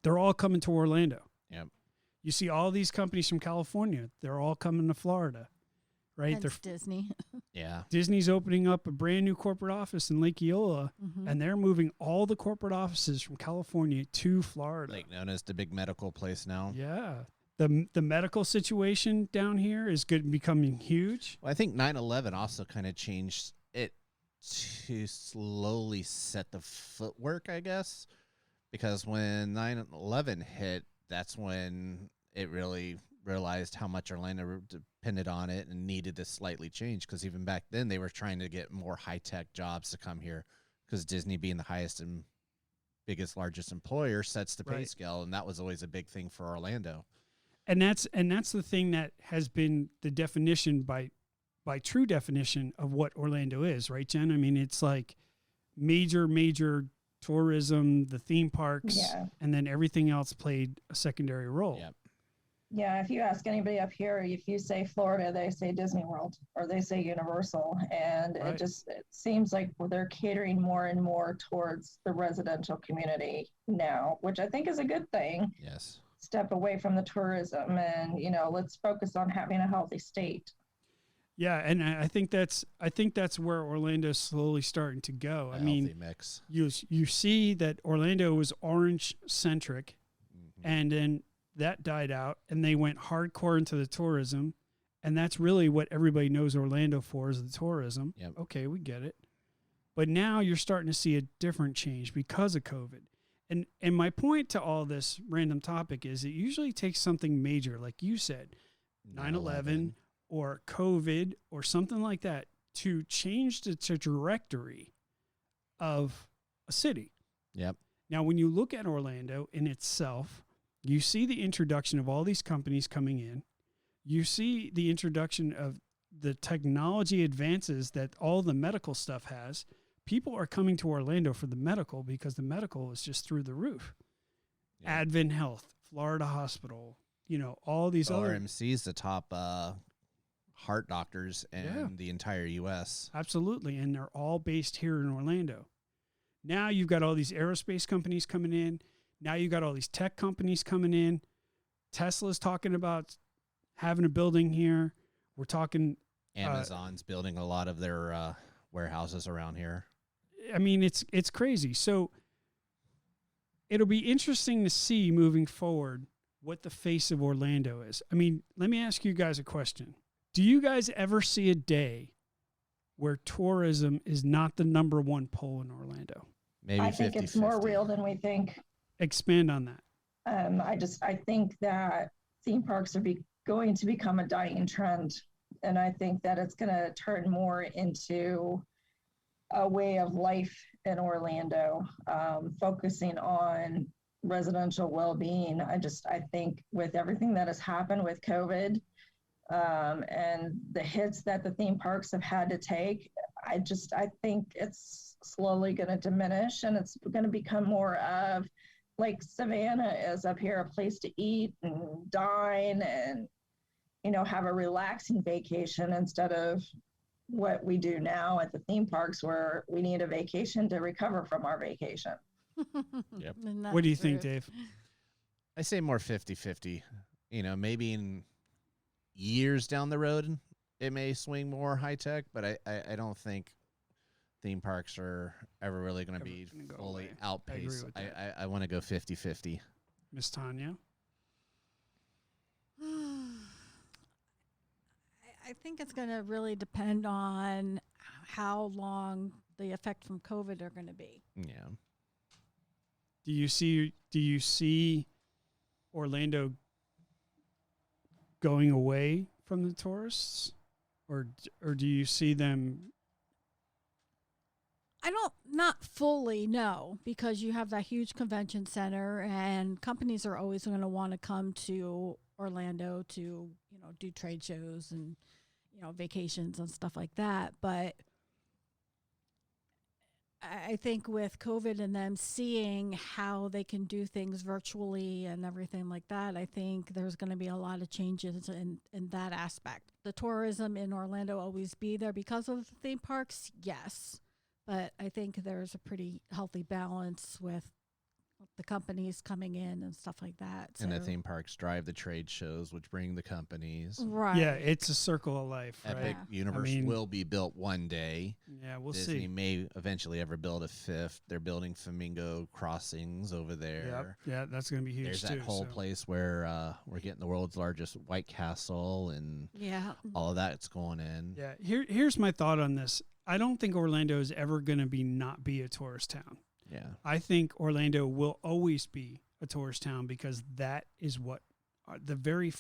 [SPEAKER 2] they're all coming to Orlando.
[SPEAKER 4] Yep.
[SPEAKER 2] You see all these companies from California, they're all coming to Florida, right?
[SPEAKER 3] Hence Disney.
[SPEAKER 4] Yeah.
[SPEAKER 2] Disney's opening up a brand new corporate office in Lake Eola,
[SPEAKER 3] Mhm.
[SPEAKER 2] and they're moving all the corporate offices from California to Florida.
[SPEAKER 4] Like known as the big medical place now.
[SPEAKER 2] Yeah. The medical situation down here is good, becoming huge.
[SPEAKER 4] Well, I think 9/11 also kind of changed it to slowly set the footwork, I guess, because when 9/11 hit, that's when it really realized how much Orlando depended on it and needed to slightly change. Because even back then, they were trying to get more high-tech jobs to come here, because Disney being the highest and biggest, largest employer sets the pay
[SPEAKER 2] Right.
[SPEAKER 4] scale, and that was always a big thing for Orlando.
[SPEAKER 2] And that's the thing that has been the definition by true definition of what Orlando is, right, Jen? I mean, it's like major tourism, the theme parks,
[SPEAKER 5] Yeah.
[SPEAKER 2] and then everything else played a secondary role.
[SPEAKER 4] Yep.
[SPEAKER 5] Yeah, if you ask anybody up here, if you say Florida, they say Disney World or they say Universal. And
[SPEAKER 2] Right.
[SPEAKER 5] it seems like they're catering more and more towards the residential community now, which I think is a good thing.
[SPEAKER 4] Yes.
[SPEAKER 5] Step away from the tourism and, let's focus on having a healthy state.
[SPEAKER 2] Yeah, and I think that's where Orlando's slowly starting to go. I mean,
[SPEAKER 4] Mix.
[SPEAKER 2] you see that Orlando was orange centric, and then that died out, and they went hardcore into the tourism, and that's really what everybody knows Orlando for is the tourism.
[SPEAKER 4] Yep.
[SPEAKER 2] Okay, we get it. But now you're starting to see a different change because of COVID. And my point to all this random topic is it usually takes something major, like you said, 9/11 or COVID or something like that to change the trajectory of a city.
[SPEAKER 4] Yep.
[SPEAKER 2] Now, when you look at Orlando in itself, you see the introduction of all these companies coming in. You see the introduction of the technology advances that all the medical stuff has. People are coming to Orlando for the medical because the medical is just through the roof.
[SPEAKER 4] Yeah.
[SPEAKER 2] Advent Health, Florida Hospital, all these other.
[SPEAKER 4] RMC's the top heart doctors in the entire U.S.
[SPEAKER 2] Absolutely. And they're all based here in Orlando. Now you've got all these aerospace companies coming in. Now you got all these tech companies coming in. Tesla's talking about having a building here. We're talking
[SPEAKER 4] Amazon's building a lot of their warehouses around here.
[SPEAKER 2] I mean, it's crazy. So it'll be interesting to see moving forward what the face of Orlando is. I mean, let me ask you guys a question. Do you guys ever see a day where tourism is not the number one pull in Orlando?
[SPEAKER 4] Maybe
[SPEAKER 5] I think
[SPEAKER 4] 50,
[SPEAKER 5] it's more real than we think.
[SPEAKER 2] Expand on that.
[SPEAKER 5] I think that theme parks are going to become a dying trend. And I think that it's going to turn more into a way of life in Orlando, focusing on residential well-being. I think with everything that has happened with COVID and the hits that the theme parks have had to take, I think it's slowly going to diminish and it's going to become more of like Savannah is up here, a place to eat and dine and, have a relaxing vacation instead of what we do now at the theme parks where we need a vacation to recover from our vacation.
[SPEAKER 4] Yep.
[SPEAKER 2] What do you think, Dave?
[SPEAKER 4] I say more 50-50. Maybe in years down the road, it may swing more high tech, but I don't think theme parks are ever really going to be fully outpaced. I want to go 50-50.
[SPEAKER 2] Miss Tanya?
[SPEAKER 3] I think it's going to really depend on how long the effect from COVID are going to be.
[SPEAKER 4] Yeah.
[SPEAKER 2] Do you see Orlando going away from the tourists, or do you see them?
[SPEAKER 3] Not fully, no, because you have that huge convention center and companies are always going to want to come to Orlando to, do trade shows and, vacations and stuff like that. But I think with COVID and them seeing how they can do things virtually and everything like that, I think there's going to be a lot of changes in that aspect. The tourism in Orlando always be there because of the theme parks, yes. But I think there's a pretty healthy balance with the companies coming in and stuff like that.
[SPEAKER 4] And the theme parks drive the trade shows, which bring the companies.
[SPEAKER 3] Right.
[SPEAKER 2] Yeah, it's a circle of life.
[SPEAKER 4] Epic
[SPEAKER 2] Right?
[SPEAKER 4] Universe will be built one day.
[SPEAKER 2] Yeah, we'll
[SPEAKER 4] Disney
[SPEAKER 2] see.
[SPEAKER 4] may eventually ever build a fifth. They're building flamingo crossings over there.
[SPEAKER 2] Yeah, that's going to be huge.
[SPEAKER 4] There's
[SPEAKER 2] too,
[SPEAKER 4] that whole
[SPEAKER 2] so.
[SPEAKER 4] place where we're getting the world's largest White Castle and all of that's going in.
[SPEAKER 2] Yeah, here's my thought on this. I don't think Orlando is ever going to not be a tourist town.
[SPEAKER 4] Yeah.
[SPEAKER 2] I think Orlando will always be a tourist town because that is what the very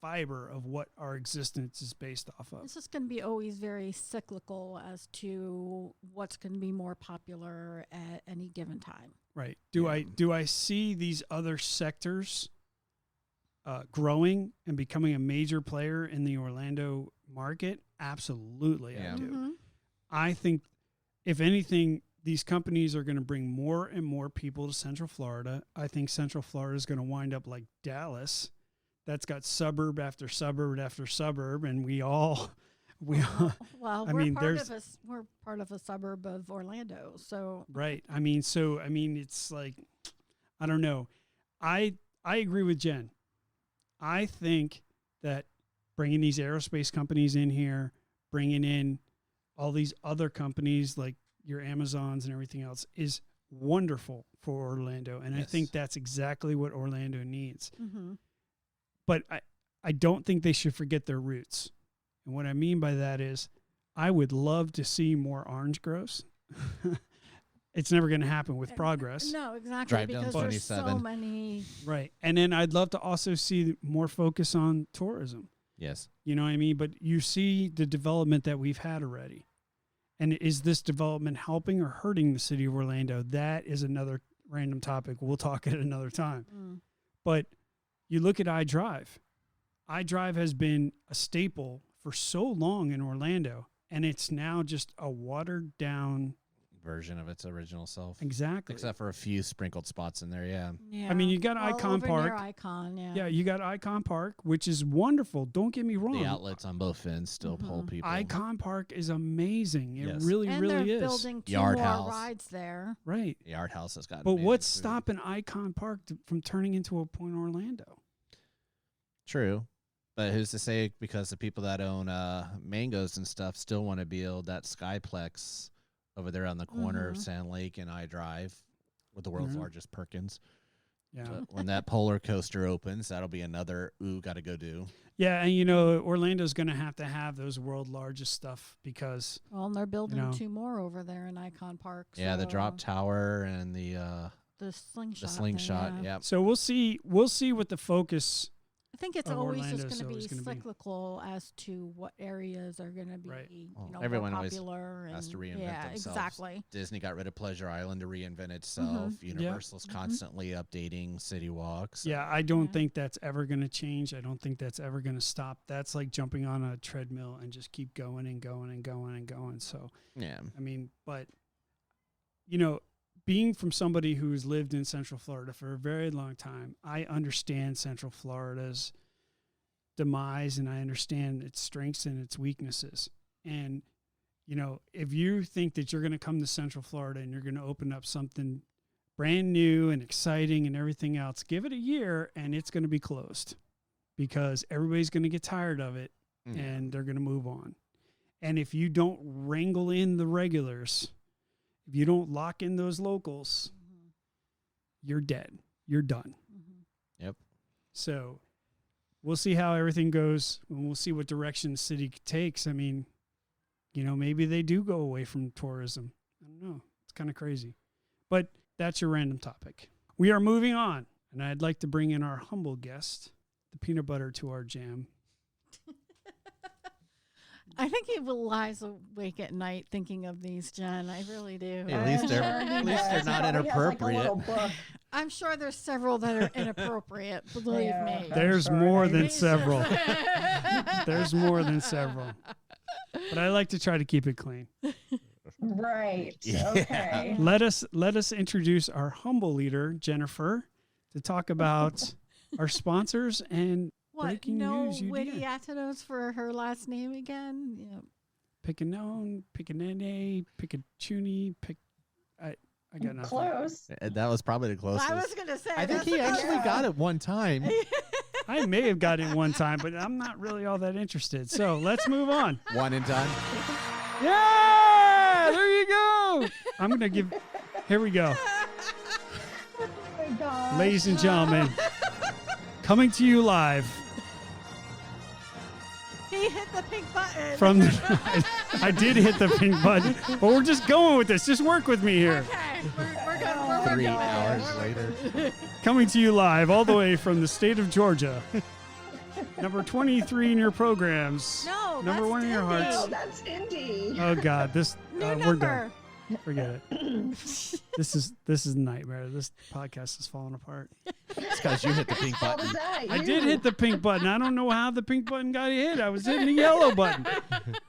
[SPEAKER 2] fiber of what our existence is based off of.
[SPEAKER 3] It's just going to be always very cyclical as to what's going to be more popular at any given time.
[SPEAKER 2] Right. Do I see these other sectors growing and becoming a major player in the Orlando market? Absolutely,
[SPEAKER 4] Yeah.
[SPEAKER 2] I do.
[SPEAKER 3] Mhm.
[SPEAKER 2] I think, if anything, these companies are going to bring more and more people to Central Florida. I think Central Florida is going to wind up like Dallas. That's got suburb after suburb after suburb, and we all.
[SPEAKER 3] Well,
[SPEAKER 2] I
[SPEAKER 3] we're
[SPEAKER 2] mean,
[SPEAKER 3] we're part of a suburb of Orlando, so
[SPEAKER 2] Right. I mean, it's like, I don't know. I agree with Jen. I think that bringing these aerospace companies in here, bringing in all these other companies like your Amazons and everything else is wonderful for Orlando. And I
[SPEAKER 4] Yes.
[SPEAKER 2] think that's exactly what Orlando needs.
[SPEAKER 3] mm-hmm.
[SPEAKER 2] But I don't think they should forget their roots. And what I mean by that is I would love to see more orange groves. It's never going to happen with progress.
[SPEAKER 3] No, exactly.
[SPEAKER 4] Drive down
[SPEAKER 3] Because there's so
[SPEAKER 4] 27.
[SPEAKER 3] many.
[SPEAKER 2] Right. And then I'd love to also see more focus on tourism.
[SPEAKER 4] Yes.
[SPEAKER 2] You know what I mean? But you see the development that we've had already. And is this development helping or hurting the city of Orlando? That is another random topic. We'll talk at another time.
[SPEAKER 3] Mm.
[SPEAKER 2] But you look at iDrive. iDrive has been a staple for so long in Orlando, and it's now just a watered down.
[SPEAKER 4] Version of its original self.
[SPEAKER 2] Exactly.
[SPEAKER 4] Except for a few sprinkled spots in there, yeah.
[SPEAKER 3] Yeah.
[SPEAKER 2] I mean, you got
[SPEAKER 3] Well,
[SPEAKER 2] Icon
[SPEAKER 3] over near
[SPEAKER 2] Park.
[SPEAKER 3] Icon, yeah.
[SPEAKER 2] Yeah, you got Icon Park, which is wonderful. Don't get me wrong.
[SPEAKER 4] The outlets on both ends still pull
[SPEAKER 3] Mhm.
[SPEAKER 4] people.
[SPEAKER 2] Icon Park is amazing. It
[SPEAKER 4] Yes.
[SPEAKER 2] really,
[SPEAKER 3] And
[SPEAKER 2] really
[SPEAKER 3] they're
[SPEAKER 2] is.
[SPEAKER 3] building 2
[SPEAKER 4] Yard
[SPEAKER 3] more
[SPEAKER 4] House.
[SPEAKER 3] rides there.
[SPEAKER 2] Right.
[SPEAKER 4] The art house has got.
[SPEAKER 2] But
[SPEAKER 4] amazing
[SPEAKER 2] what's
[SPEAKER 4] food.
[SPEAKER 2] stopping Icon Park from turning into a Point Orlando?
[SPEAKER 4] True. But who's to say, because the people that own mangoes and stuff still want to build that Skyplex over there on the corner of
[SPEAKER 3] Mhm.
[SPEAKER 4] Sand Lake and iDrive with the world's
[SPEAKER 2] Yeah.
[SPEAKER 4] largest Perkins.
[SPEAKER 2] Yeah.
[SPEAKER 4] But when that polar coaster opens, that'll be another got to go do.
[SPEAKER 2] Yeah, and Orlando's going to have those world largest stuff because
[SPEAKER 3] Well, and they're building
[SPEAKER 2] know.
[SPEAKER 3] 2 more over there in Icon Park.
[SPEAKER 4] Yeah, the
[SPEAKER 3] so,
[SPEAKER 4] drop tower and the
[SPEAKER 3] slingshot. thing,
[SPEAKER 4] slingshot.
[SPEAKER 3] yeah.
[SPEAKER 4] Yeah.
[SPEAKER 2] so we'll see what the focus.
[SPEAKER 3] I think it's
[SPEAKER 2] of
[SPEAKER 3] always
[SPEAKER 2] Orlando's
[SPEAKER 3] just going to
[SPEAKER 2] always
[SPEAKER 3] be
[SPEAKER 2] gonna be.
[SPEAKER 3] cyclical as to what areas are going to be,
[SPEAKER 2] Right.
[SPEAKER 4] Well,
[SPEAKER 3] more
[SPEAKER 4] everyone always
[SPEAKER 3] popular.
[SPEAKER 4] has to
[SPEAKER 3] and-
[SPEAKER 4] reinvent
[SPEAKER 3] yeah,
[SPEAKER 4] themselves.
[SPEAKER 3] exactly.
[SPEAKER 4] Disney got rid of Pleasure Island to reinvent itself. Universal's constantly updating City Walks.
[SPEAKER 2] Yeah, I don't
[SPEAKER 3] Yeah.
[SPEAKER 2] think that's ever going to change. I don't think that's ever going to stop. That's like jumping on a treadmill and just keep going and going and going and going. So,
[SPEAKER 4] Yeah.
[SPEAKER 2] I mean, but being from somebody who's lived in Central Florida for a very long time, I understand Central Florida's demise and I understand its strengths and its weaknesses. And, if you think that you're going to come to Central Florida and you're going to open up something brand new and exciting and everything else, give it a year and it's going to be closed because everybody's going to get tired of it
[SPEAKER 4] Yeah.
[SPEAKER 2] and they're going to move on. And if you don't wrangle in the regulars, if you don't lock in those locals,
[SPEAKER 3] Mhm.
[SPEAKER 2] you're dead. You're done.
[SPEAKER 3] Mhm.
[SPEAKER 4] Yep.
[SPEAKER 2] So we'll see how everything goes and we'll see what direction the city takes. I mean, maybe they do go away from tourism. I don't know. It's kind of crazy. But that's your random topic. We are moving on, and I'd like to bring in our humble guest, the peanut butter to our jam.
[SPEAKER 3] I think he lies awake at night thinking of these, Jen. I really do.
[SPEAKER 4] Hey, at least they're not inappropriate.
[SPEAKER 3] I'm sure there's several that are inappropriate. Believe
[SPEAKER 5] Yeah.
[SPEAKER 3] me.
[SPEAKER 2] There's
[SPEAKER 5] sorry.
[SPEAKER 2] more than
[SPEAKER 3] He's just-
[SPEAKER 2] several. There's more than several. But I like to try to keep it clean.
[SPEAKER 5] Right.
[SPEAKER 4] Yeah.
[SPEAKER 5] Okay.
[SPEAKER 2] Let us introduce our humble leader, Jennifer, to talk about our sponsors and
[SPEAKER 3] What?
[SPEAKER 2] breaking
[SPEAKER 3] No
[SPEAKER 2] news.
[SPEAKER 3] witty atinos for her last name again? Yeah.
[SPEAKER 2] Piccanone, Piccanene, Piccachuni, I got nothing.
[SPEAKER 5] Close.
[SPEAKER 4] That was probably the closest.
[SPEAKER 3] I was going to say.
[SPEAKER 4] I think
[SPEAKER 3] that's
[SPEAKER 4] he
[SPEAKER 3] the
[SPEAKER 4] actually
[SPEAKER 3] closest.
[SPEAKER 4] got it one time.
[SPEAKER 2] I may have got it one time, but I'm not really all that interested. So let's move on.
[SPEAKER 4] One and done.
[SPEAKER 2] Yeah, there you go. I'm going to give, here we go.
[SPEAKER 5] Oh my God.
[SPEAKER 2] Ladies and gentlemen, coming to you live
[SPEAKER 3] He hit the pink button.
[SPEAKER 2] from I did hit the pink button, but we're just going with this. Just work with me here.
[SPEAKER 3] Okay, we're good. We're
[SPEAKER 4] 3
[SPEAKER 3] working.
[SPEAKER 4] hours later.
[SPEAKER 2] Coming to you live all the way from the state of Georgia. Number 23 in your programs.
[SPEAKER 3] No,
[SPEAKER 2] Number
[SPEAKER 3] that's
[SPEAKER 2] 1 in your
[SPEAKER 3] Indy.
[SPEAKER 2] hearts.
[SPEAKER 5] Oh, that's Indy.
[SPEAKER 2] Oh God, this
[SPEAKER 3] New
[SPEAKER 2] we're done.
[SPEAKER 3] number.
[SPEAKER 2] Forget it. This is a nightmare. This podcast is falling apart.
[SPEAKER 4] It's because you hit the pink
[SPEAKER 5] What
[SPEAKER 4] button.
[SPEAKER 5] was that?
[SPEAKER 2] I
[SPEAKER 5] You?
[SPEAKER 2] did hit the pink button. I don't know how the pink button got hit. I was hitting the yellow button.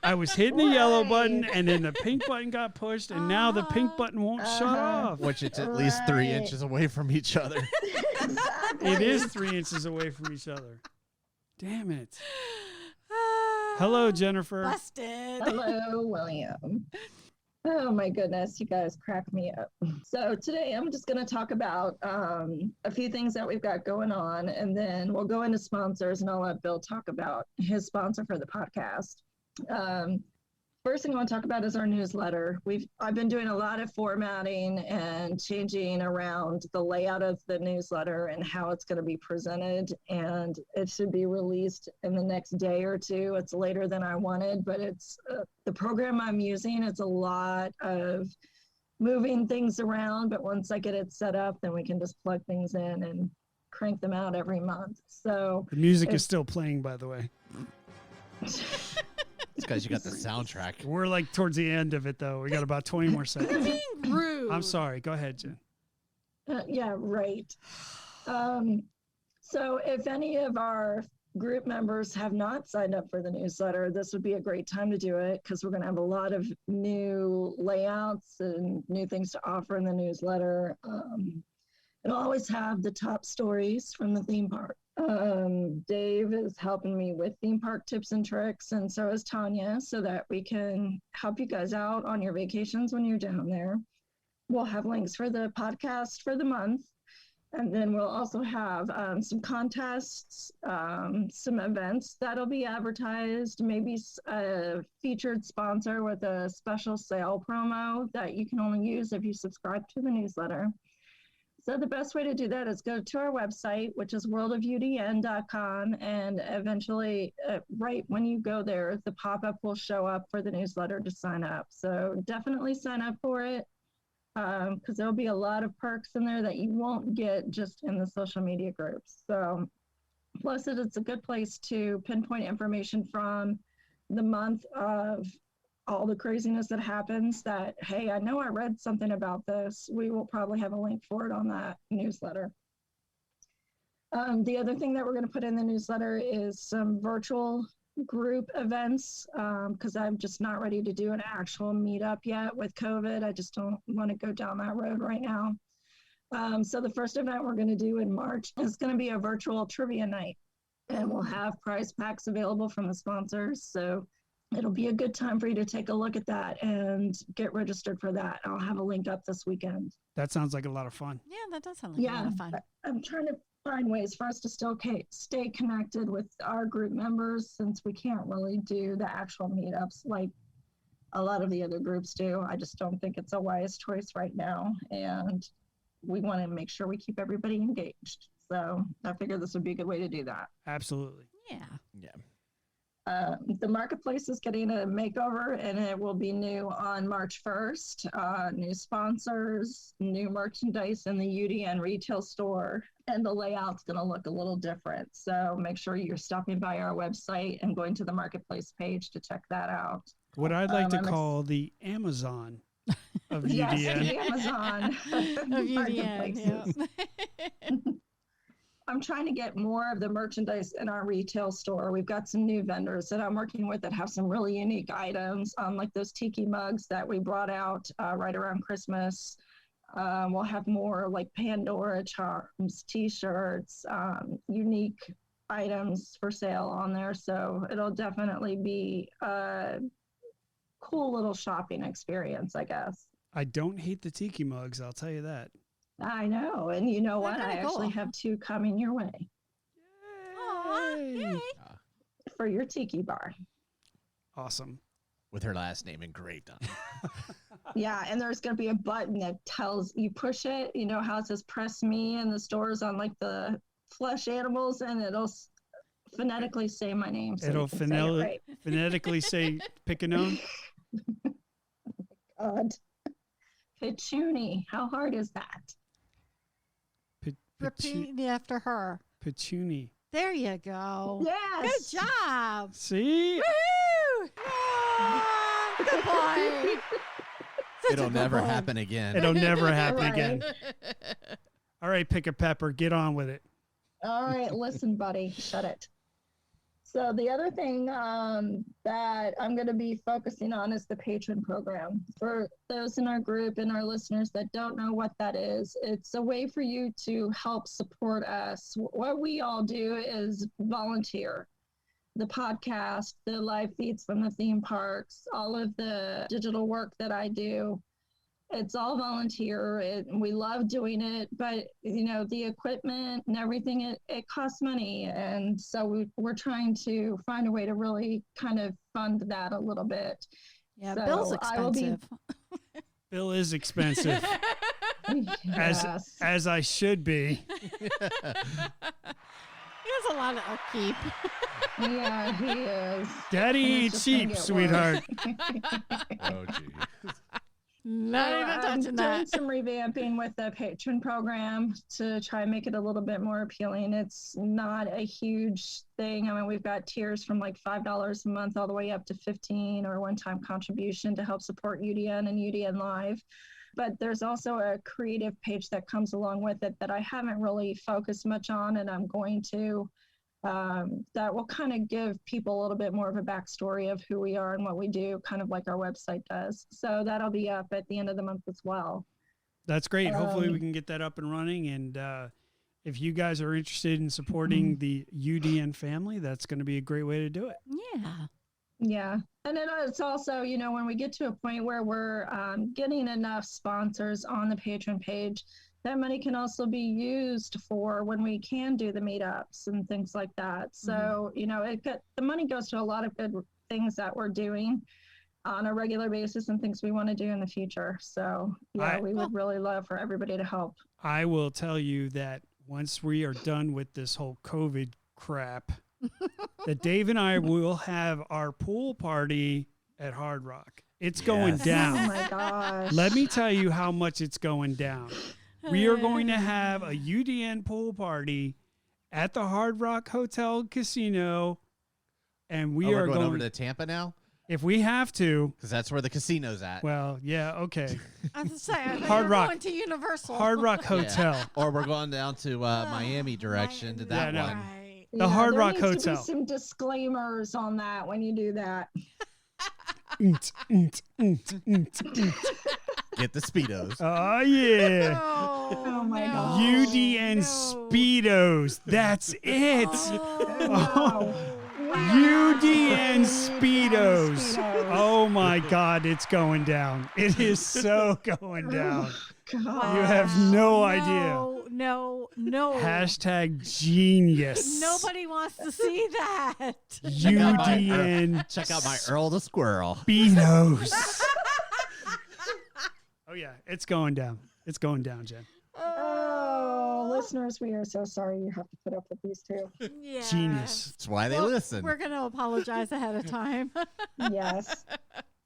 [SPEAKER 2] I was hitting the yellow button,
[SPEAKER 5] Right.
[SPEAKER 2] and then the pink button got pushed, and now the pink button won't shut off.
[SPEAKER 4] Which it's at least 3
[SPEAKER 5] Right.
[SPEAKER 4] inches away from each other.
[SPEAKER 5] Exactly.
[SPEAKER 2] It is 3 inches away from each other. Damn it. Hello, Jennifer.
[SPEAKER 3] Busted.
[SPEAKER 5] Hello, William. Oh my goodness, you guys crack me up. So today I'm just going to talk about a few things that we've got going on, and then we'll go into sponsors, and I'll let Bill talk about his sponsor for the podcast. First thing I want to talk about is our newsletter. I've been doing a lot of formatting and changing around the layout of the newsletter and how it's going to be presented, and it should be released in the next day or two. It's later than I wanted, but it's the program I'm using. It's a lot of moving things around, but once I get it set up, then we can just plug things in and crank them out every month. So
[SPEAKER 2] The music is
[SPEAKER 5] It's-
[SPEAKER 2] still playing, by the way.
[SPEAKER 4] It's because you got the soundtrack.
[SPEAKER 2] We're like towards the end of it, though. We got about 20 more seconds.
[SPEAKER 3] Being rude.
[SPEAKER 2] I'm sorry. Go ahead, Jen.
[SPEAKER 5] Yeah, right. So if any of our group members have not signed up for the newsletter, this would be a great time to do it because we're going to have a lot of new layouts and new things to offer in the newsletter. It'll always have the top stories from the theme park. Dave is helping me with theme park tips and tricks, and so is Tanya, so that we can help you guys out on your vacations when you're down there. We'll have links for the podcast for the month, and then we'll also have some contests, some events that'll be advertised, maybe a featured sponsor with a special sale promo that you can only use if you subscribe to the newsletter. So the best way to do that is go to our website, which is worldofudn.com, and eventually, right when you go there, the pop-up will show up for the newsletter to sign up. So definitely sign up for it, because there'll be a lot of perks in there that you won't get just in the social media groups. So plus it's a good place to pinpoint information from the month of all the craziness that happens that, hey, I know I read something about this. We will probably have a link for it on that newsletter. The other thing that we're going to put in the newsletter is some virtual group events, because I'm just not ready to do an actual meetup yet with COVID. I just don't want to go down that road right now. So the first event we're going to do in March is going to be a virtual trivia night, and we'll have prize packs available from the sponsors. So it'll be a good time for you to take a look at that and get registered for that. I'll have a link up this weekend.
[SPEAKER 2] That sounds like a lot of fun.
[SPEAKER 3] Yeah, that does sound like a lot of fun.
[SPEAKER 5] I'm trying to find ways for us to still stay connected with our group members, since we can't really do the actual meetups like a lot of the other groups do. I just don't think it's a wise choice right now, and we want to make sure we keep everybody engaged. So I figured this would be a good way to do that.
[SPEAKER 2] Absolutely.
[SPEAKER 3] Yeah.
[SPEAKER 4] Yeah.
[SPEAKER 5] The marketplace is getting a makeover, and it will be new on March 1st. New sponsors, new merchandise in the UDN retail store, and the layout's going to look a little different. So make sure you're stopping by our website and going to the marketplace page to check that out.
[SPEAKER 2] What I'd like to
[SPEAKER 5] I'm
[SPEAKER 2] call the Amazon of
[SPEAKER 5] Yes,
[SPEAKER 2] UDN.
[SPEAKER 5] the Amazon
[SPEAKER 3] Of UDN.
[SPEAKER 5] marketplaces.
[SPEAKER 3] Yeah.
[SPEAKER 5] I'm trying to get more of the merchandise in our retail store. We've got some new vendors that I'm working with that have some really unique items, like those tiki mugs that we brought out right around Christmas. We'll have more like Pandora charms, t-shirts, unique items for sale on there. So it'll definitely be a cool little shopping experience, I guess.
[SPEAKER 2] I don't hate the tiki mugs, I'll tell you that.
[SPEAKER 5] I know. And you know
[SPEAKER 3] They're
[SPEAKER 5] what? I
[SPEAKER 3] kinda
[SPEAKER 5] actually
[SPEAKER 3] cool.
[SPEAKER 5] have 2 coming your way
[SPEAKER 3] Aw, yay.
[SPEAKER 5] for your tiki bar.
[SPEAKER 2] Awesome.
[SPEAKER 4] With her last name engraved on it.
[SPEAKER 5] Yeah, and there's going to be a button that tells you push it. You know how it says "press me" in the stores on like the flesh animals, and it'll phonetically say my name. So
[SPEAKER 2] It'll
[SPEAKER 5] you can say it right.
[SPEAKER 2] phonetically say Piccanone.
[SPEAKER 5] God, Pichuni. How hard is that?
[SPEAKER 3] Repeat after her.
[SPEAKER 2] Pichuni.
[SPEAKER 3] There you go.
[SPEAKER 5] Yes.
[SPEAKER 3] Good job.
[SPEAKER 2] See?
[SPEAKER 3] Woo! Yeah. Good boy. Such a
[SPEAKER 4] It'll
[SPEAKER 3] good
[SPEAKER 4] never
[SPEAKER 3] boy.
[SPEAKER 4] happen again.
[SPEAKER 2] It'll never happen
[SPEAKER 5] Right.
[SPEAKER 2] again. All All right, Pick a Pepper, get on with it.
[SPEAKER 5] All right, listen, buddy, shut it. So the other thing that I'm going to be focusing on is the patron program. For those in our group and our listeners that don't know what that is, it's a way for you to help support us. What we all do is volunteer. The podcast, the live feeds from the theme parks, all of the digital work that I do. It's all volunteer. We love doing it, but the equipment and everything, it costs money. And so we're trying to find a way to really kind of fund that a little bit.
[SPEAKER 3] Yeah,
[SPEAKER 5] So
[SPEAKER 3] Bill's
[SPEAKER 5] I will be-
[SPEAKER 3] expensive.
[SPEAKER 2] Bill is expensive,
[SPEAKER 5] Yes.
[SPEAKER 2] as I should be.
[SPEAKER 3] He has a lot of upkeep.
[SPEAKER 5] Yeah, he is.
[SPEAKER 2] Daddy
[SPEAKER 5] And it's
[SPEAKER 2] eats
[SPEAKER 5] just gonna
[SPEAKER 2] sheep,
[SPEAKER 5] get
[SPEAKER 2] sweetheart.
[SPEAKER 4] Oh, gee.
[SPEAKER 3] Not even
[SPEAKER 5] I'm
[SPEAKER 3] touching
[SPEAKER 5] doing
[SPEAKER 3] that.
[SPEAKER 5] some revamping with the patron program to try and make it a little bit more appealing. It's not a huge thing. I mean, we've got tiers from like $5 a month all the way up to $15 or one-time contribution to help support UDN and UDN Live. But there's also a creative page that comes along with it that I haven't really focused much on, and I'm going to. That will kind of give people a little bit more of a backstory of who we are and what we do, kind of like our website does. So that'll be up at the end of the month as well.
[SPEAKER 2] That's great. Hopefully we can get that up and running. And if you guys are interested in supporting the UDN family, that's going to be a great way to do it.
[SPEAKER 3] Yeah.
[SPEAKER 5] Yeah. And then it's also, when we get to a point where we're getting enough sponsors on the patron page, that money can also be used for when we can do the meetups and things like that. So, the money goes to a lot of good things that we're doing on a regular basis and things we want to do in the future. So, yeah, we would really love for everybody to help.
[SPEAKER 2] I will tell you that once we are done with this whole COVID crap, that Dave and I will have our pool party at Hard Rock. It's going
[SPEAKER 5] Oh
[SPEAKER 2] down.
[SPEAKER 5] my gosh.
[SPEAKER 2] Let me tell you how much it's going down. We are going to have a UDN pool party at the Hard Rock Hotel Casino, and
[SPEAKER 4] We're going over to Tampa now?
[SPEAKER 2] if we have to.
[SPEAKER 4] Because that's where the casino's at.
[SPEAKER 2] Well, yeah, okay.
[SPEAKER 3] I was say, I thought
[SPEAKER 2] Hard
[SPEAKER 3] you were
[SPEAKER 2] Rock.
[SPEAKER 3] going to Universal.
[SPEAKER 2] Hard Rock
[SPEAKER 4] Yeah.
[SPEAKER 2] Hotel.
[SPEAKER 4] Or we're going down to Miami direction to that
[SPEAKER 2] Yeah, no.
[SPEAKER 4] one.
[SPEAKER 3] Right.
[SPEAKER 2] The Hard
[SPEAKER 5] there
[SPEAKER 2] Rock
[SPEAKER 5] needs to
[SPEAKER 2] Hotel.
[SPEAKER 5] be some disclaimers on that when you do that.
[SPEAKER 4] Get the Speedos.
[SPEAKER 2] Oh, yeah.
[SPEAKER 3] No,
[SPEAKER 5] Oh my
[SPEAKER 3] no,
[SPEAKER 5] God.
[SPEAKER 2] UDN
[SPEAKER 3] no.
[SPEAKER 2] Speedos. That's it.
[SPEAKER 3] Oh,
[SPEAKER 2] UDN Speedos.
[SPEAKER 5] Speedos.
[SPEAKER 2] Oh my God, it's going down. It is so going down.
[SPEAKER 5] God.
[SPEAKER 2] You have no idea.
[SPEAKER 3] No.
[SPEAKER 2] Hashtag genius.
[SPEAKER 3] Nobody wants to see that.
[SPEAKER 2] UDN
[SPEAKER 4] Check out my Earl the Squirrel.
[SPEAKER 2] Speedos. Oh yeah, it's going down. It's going down, Jen.
[SPEAKER 5] Oh, listeners, we are so sorry you have to put up with these two.
[SPEAKER 3] Yeah.
[SPEAKER 2] Genius.
[SPEAKER 4] That's why they
[SPEAKER 3] Well,
[SPEAKER 4] listen.
[SPEAKER 3] We're going to apologize ahead of time.
[SPEAKER 5] Yes.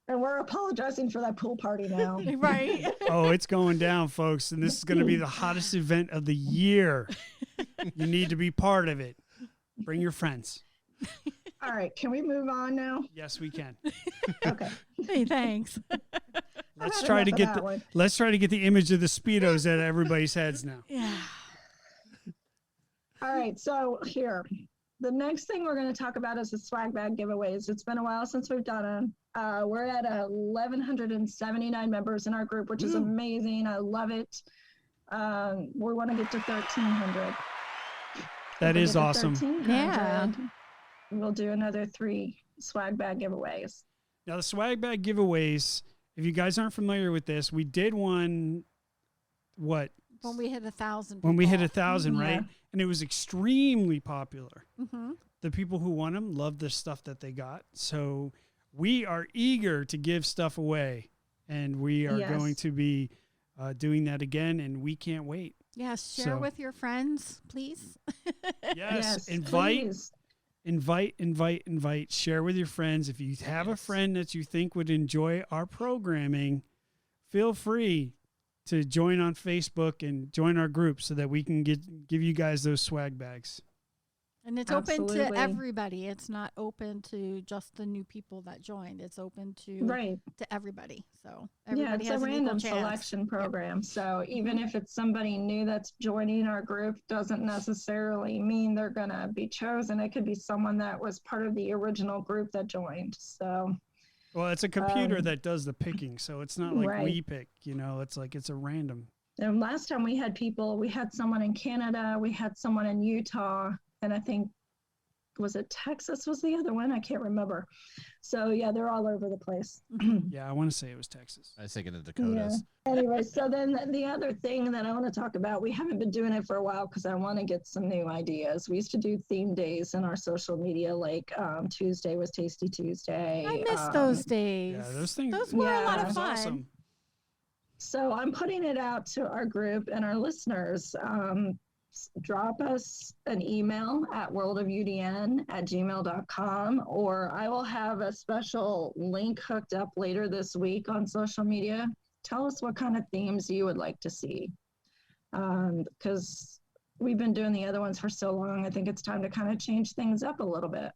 [SPEAKER 5] And we're apologizing for that pool party now.
[SPEAKER 3] Right.
[SPEAKER 2] Oh, it's going down, folks, and this is going to be the hottest event of the year. You need to be part of it. Bring your friends.
[SPEAKER 5] All right, can we move on now?
[SPEAKER 2] Yes, we can.
[SPEAKER 5] Okay.
[SPEAKER 3] Hey, thanks.
[SPEAKER 2] Let's
[SPEAKER 5] had
[SPEAKER 2] try to
[SPEAKER 5] enough of
[SPEAKER 2] get
[SPEAKER 5] that
[SPEAKER 2] the
[SPEAKER 5] one.
[SPEAKER 2] let's try to get the image of the Speedos at everybody's heads now.
[SPEAKER 3] Yeah.
[SPEAKER 5] All right, so here. The next thing we're going to talk about is the swag bag giveaways. It's been a while since we've done them. We're at 1,179 members in our group, which is amazing. I love it. We want to get to 1,300.
[SPEAKER 2] That
[SPEAKER 5] If we
[SPEAKER 2] is
[SPEAKER 5] get to
[SPEAKER 2] awesome.
[SPEAKER 5] 1,300, we'll do another 3 swag bag giveaways.
[SPEAKER 2] Now the swag bag giveaways, if you guys aren't familiar with this, we did one
[SPEAKER 3] When we hit 1,000.
[SPEAKER 2] when we hit 1,000,
[SPEAKER 5] Yeah.
[SPEAKER 2] right? And it was extremely popular.
[SPEAKER 3] Mm-hmm.
[SPEAKER 2] The people who won them loved the stuff that they got. So we are eager to give stuff away, and we are
[SPEAKER 5] Yes.
[SPEAKER 2] going to be doing that again, and we can't wait.
[SPEAKER 3] Yes, share
[SPEAKER 2] So-
[SPEAKER 3] with your friends, please.
[SPEAKER 2] Yes,
[SPEAKER 5] please.
[SPEAKER 2] invite, share with your friends. If you have a friend that you think would enjoy our programming, feel free to join on Facebook and join our group so that we can give you guys those swag bags.
[SPEAKER 3] And it's open to
[SPEAKER 5] Absolutely.
[SPEAKER 3] everybody. It's not open to just the new people that joined. It's open to
[SPEAKER 5] Right.
[SPEAKER 3] everybody. So
[SPEAKER 5] Yeah,
[SPEAKER 3] everybody
[SPEAKER 5] it's a
[SPEAKER 3] has an equal
[SPEAKER 5] random
[SPEAKER 3] chance.
[SPEAKER 5] selection program. So even if it's somebody new that's joining our group, doesn't necessarily mean they're going to be chosen. It could be someone that was part of the original group that joined. So,
[SPEAKER 2] Well, it's a computer that does the picking, so it's not like
[SPEAKER 5] right.
[SPEAKER 2] we pick. It's like it's a random.
[SPEAKER 5] And last time we had someone in Canada, we had someone in Utah, and I think, was it Texas was the other one? I can't remember. So yeah, they're all over the place.
[SPEAKER 2] Yeah, I want to say it was Texas.
[SPEAKER 4] I was thinking of Dakotas.
[SPEAKER 5] Anyway, so then the other thing that I want to talk about, we haven't been doing it for a while because I want to get some new ideas. We used to do theme days in our social media, like Tuesday was Tasty Tuesday.
[SPEAKER 3] I miss those days.
[SPEAKER 2] Yeah, those things.
[SPEAKER 3] Those were a lot
[SPEAKER 5] Yeah.
[SPEAKER 3] of
[SPEAKER 2] was
[SPEAKER 3] fun.
[SPEAKER 2] awesome.
[SPEAKER 5] So I'm putting it out to our group and our listeners. Drop us an email at worldofudn@gmail.com, or I will have a special link hooked up later this week on social media. Tell us what kind of themes you would like to see. Because we've been doing the other ones for so long, I think it's time to kind of change things up a little bit.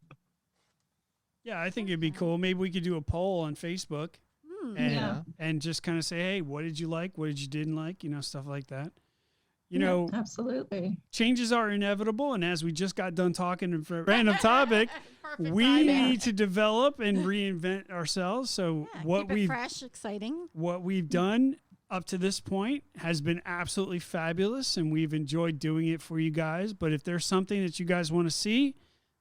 [SPEAKER 2] Yeah, I think it'd be cool. Maybe we could do a poll on Facebook and
[SPEAKER 5] Yeah.
[SPEAKER 2] and just kind of say, hey, what did you like? What did you didn't like? Stuff like that.
[SPEAKER 5] Absolutely.
[SPEAKER 2] Changes are inevitable, and as we just got done talking for a random topic,
[SPEAKER 3] Perfect
[SPEAKER 2] we
[SPEAKER 3] timing.
[SPEAKER 2] need to develop and reinvent ourselves. So
[SPEAKER 3] Yeah,
[SPEAKER 2] what
[SPEAKER 3] keep it
[SPEAKER 2] we've
[SPEAKER 3] fresh, exciting.
[SPEAKER 2] what we've done up to this point has been absolutely fabulous, and we've enjoyed doing it for you guys. But if there's something that you guys want to see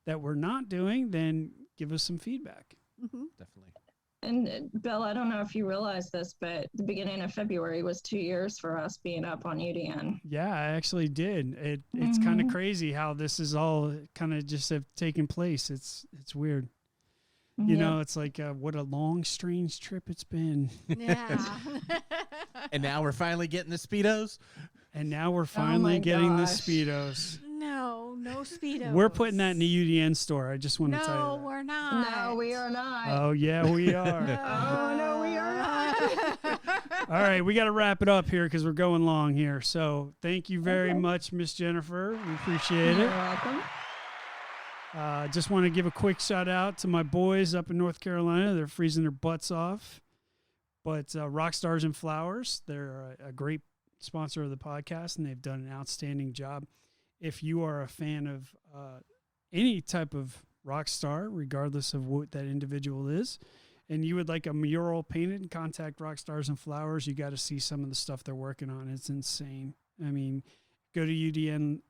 [SPEAKER 2] that we're not doing, then give us some feedback.
[SPEAKER 4] Definitely.
[SPEAKER 5] And Bill, I don't know if you realize this, but the beginning of February was 2 years for us being up on UDN.
[SPEAKER 2] Yeah, I actually did. It's kind of crazy how this is all kind of just have taken place. It's weird. It's like what a long, strange trip it's been.
[SPEAKER 3] Yeah.
[SPEAKER 4] And now we're finally getting the Speedos.
[SPEAKER 2] And now we're finally
[SPEAKER 5] my
[SPEAKER 2] getting the
[SPEAKER 5] gosh.
[SPEAKER 2] Speedos.
[SPEAKER 3] no Speedos.
[SPEAKER 2] We're putting that in the UDN store. I just want to tell you
[SPEAKER 3] No,
[SPEAKER 2] that.
[SPEAKER 3] we're not.
[SPEAKER 5] No, we are not.
[SPEAKER 2] Oh, yeah, we are.
[SPEAKER 5] Oh, no, we are not.
[SPEAKER 2] All right, we got to wrap it up here because we're going long here. So thank you very much, Miss Jennifer. We appreciate
[SPEAKER 5] You're
[SPEAKER 2] it.
[SPEAKER 5] welcome.
[SPEAKER 2] Just want to give a quick shout out to my boys up in North Carolina. They're freezing their butts off. But Rock Stars and Flowers, they're a great sponsor of the podcast, and they've done an outstanding job. If you are a fan of any type of rock star, regardless of what that individual is, and you would like a mural painted, contact Rock Stars and Flowers. You got to see some of the stuff they're working on. It's insane. I mean, go to UDN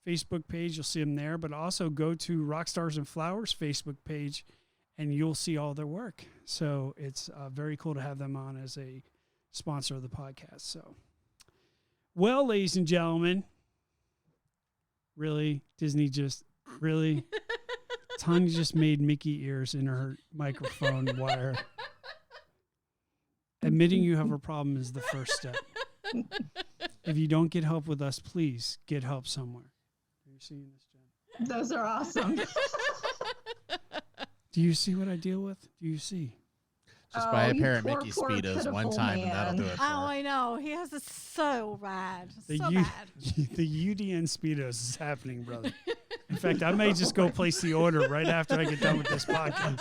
[SPEAKER 2] Facebook page, you'll see them there, but also go to Rock Stars and Flowers Facebook page, and you'll see all their work. So it's very cool to have them on as a sponsor of the podcast. So, well, ladies and gentlemen, really, Disney just really, Tanya just made Mickey ears in her microphone wire. Admitting you have a problem is the first step. If you don't get help with us, please get help somewhere. Are you seeing this, Jen?
[SPEAKER 5] Those are awesome.
[SPEAKER 2] Do you see what I deal with? Do you see?
[SPEAKER 4] Just buy a
[SPEAKER 5] you
[SPEAKER 4] pair of
[SPEAKER 5] poor,
[SPEAKER 4] Mickey
[SPEAKER 5] poor,
[SPEAKER 4] Speedos one
[SPEAKER 5] pitiful
[SPEAKER 4] time and that'll
[SPEAKER 5] man.
[SPEAKER 4] do it for
[SPEAKER 3] Oh,
[SPEAKER 4] her.
[SPEAKER 3] I know. He has it so bad.
[SPEAKER 2] The
[SPEAKER 3] So
[SPEAKER 2] U-
[SPEAKER 3] bad.
[SPEAKER 2] the UDN Speedos is happening, brother. In fact, I may just go place the order right after I get done with this podcast.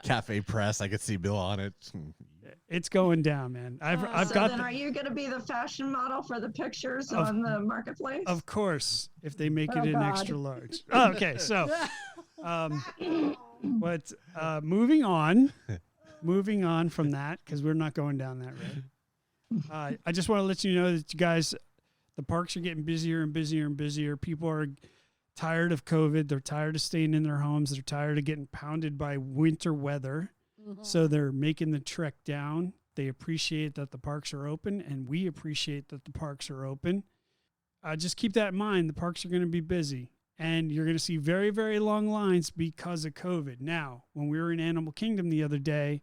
[SPEAKER 4] Cafe Press, I could see Bill on it.
[SPEAKER 2] It's going down, man. I've
[SPEAKER 5] So
[SPEAKER 2] got
[SPEAKER 5] then are you going to be the fashion model for the pictures
[SPEAKER 2] Of-
[SPEAKER 5] on the marketplace?
[SPEAKER 2] of course, if they make it
[SPEAKER 5] Oh,
[SPEAKER 2] in
[SPEAKER 5] God.
[SPEAKER 2] extra large. Oh, okay, so but moving on from that, because we're not going down that road. I just want to let you know that you guys, the parks are getting busier and busier and busier. People are tired of COVID. They're tired of staying in their homes. They're tired of getting pounded by winter weather. So they're making the trek down. They appreciate that the parks are open, and we appreciate that the parks are open. Just keep that in mind. The parks are going to be busy, and you're going to see very, very long lines because of COVID. Now, when we were in Animal Kingdom the other day,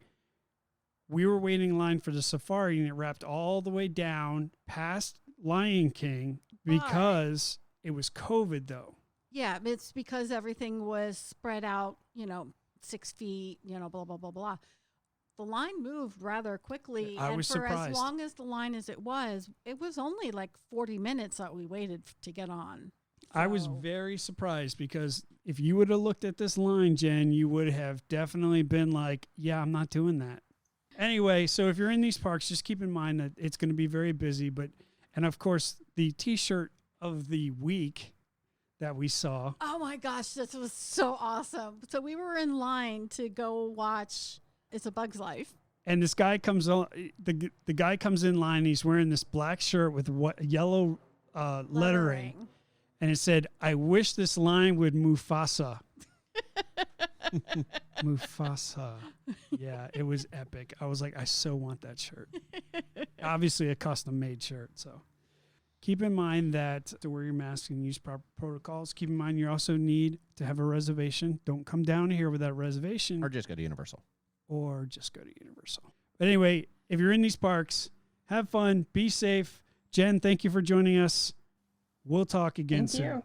[SPEAKER 2] we were waiting in line for the safari, and it wrapped all the way down past Lion King because it was COVID, though.
[SPEAKER 3] Yeah, it's because everything was spread out, 6 feet, blah, blah, blah, blah. The line moved rather quickly.
[SPEAKER 2] I
[SPEAKER 3] and
[SPEAKER 2] was
[SPEAKER 3] for
[SPEAKER 2] surprised.
[SPEAKER 3] as long as the line as it was only like 40 minutes that we waited to get on.
[SPEAKER 2] I was
[SPEAKER 3] So-
[SPEAKER 2] very surprised because if you would have looked at this line, Jen, you would have definitely been like, yeah, I'm not doing that. Anyway, so if you're in these parks, just keep in mind that it's going to be very busy. And of course, the T-shirt of the week that we saw.
[SPEAKER 3] Oh my gosh, this was so awesome. So we were in line to go watch It's a Bug's Life.
[SPEAKER 2] And this guy comes on. The guy comes in line. He's wearing this black shirt with yellow lettering, and it said, "I wish this line would Mufasa." Mufasa. Yeah, it was epic. I was like, I so want that shirt. Obviously, a custom-made shirt. So keep in mind that to wear your mask and use proper protocols. Keep in mind you also need to have a reservation. Don't come down here without a reservation.
[SPEAKER 4] Or just go to Universal.
[SPEAKER 2] Or just go to Universal. But anyway, if you're in these parks, have fun, be safe. Jen, thank you for joining us. We'll talk again
[SPEAKER 5] Thank
[SPEAKER 2] soon.
[SPEAKER 5] you.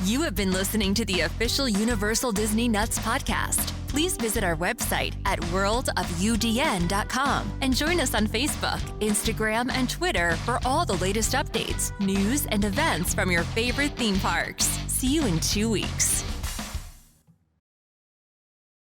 [SPEAKER 1] You have been listening to the official Universal Disney Nuts podcast. Please visit our website at worldofudn.com and join us on Facebook, Instagram, and Twitter for all the latest updates, news, and events from your favorite theme parks. See you in 2 weeks.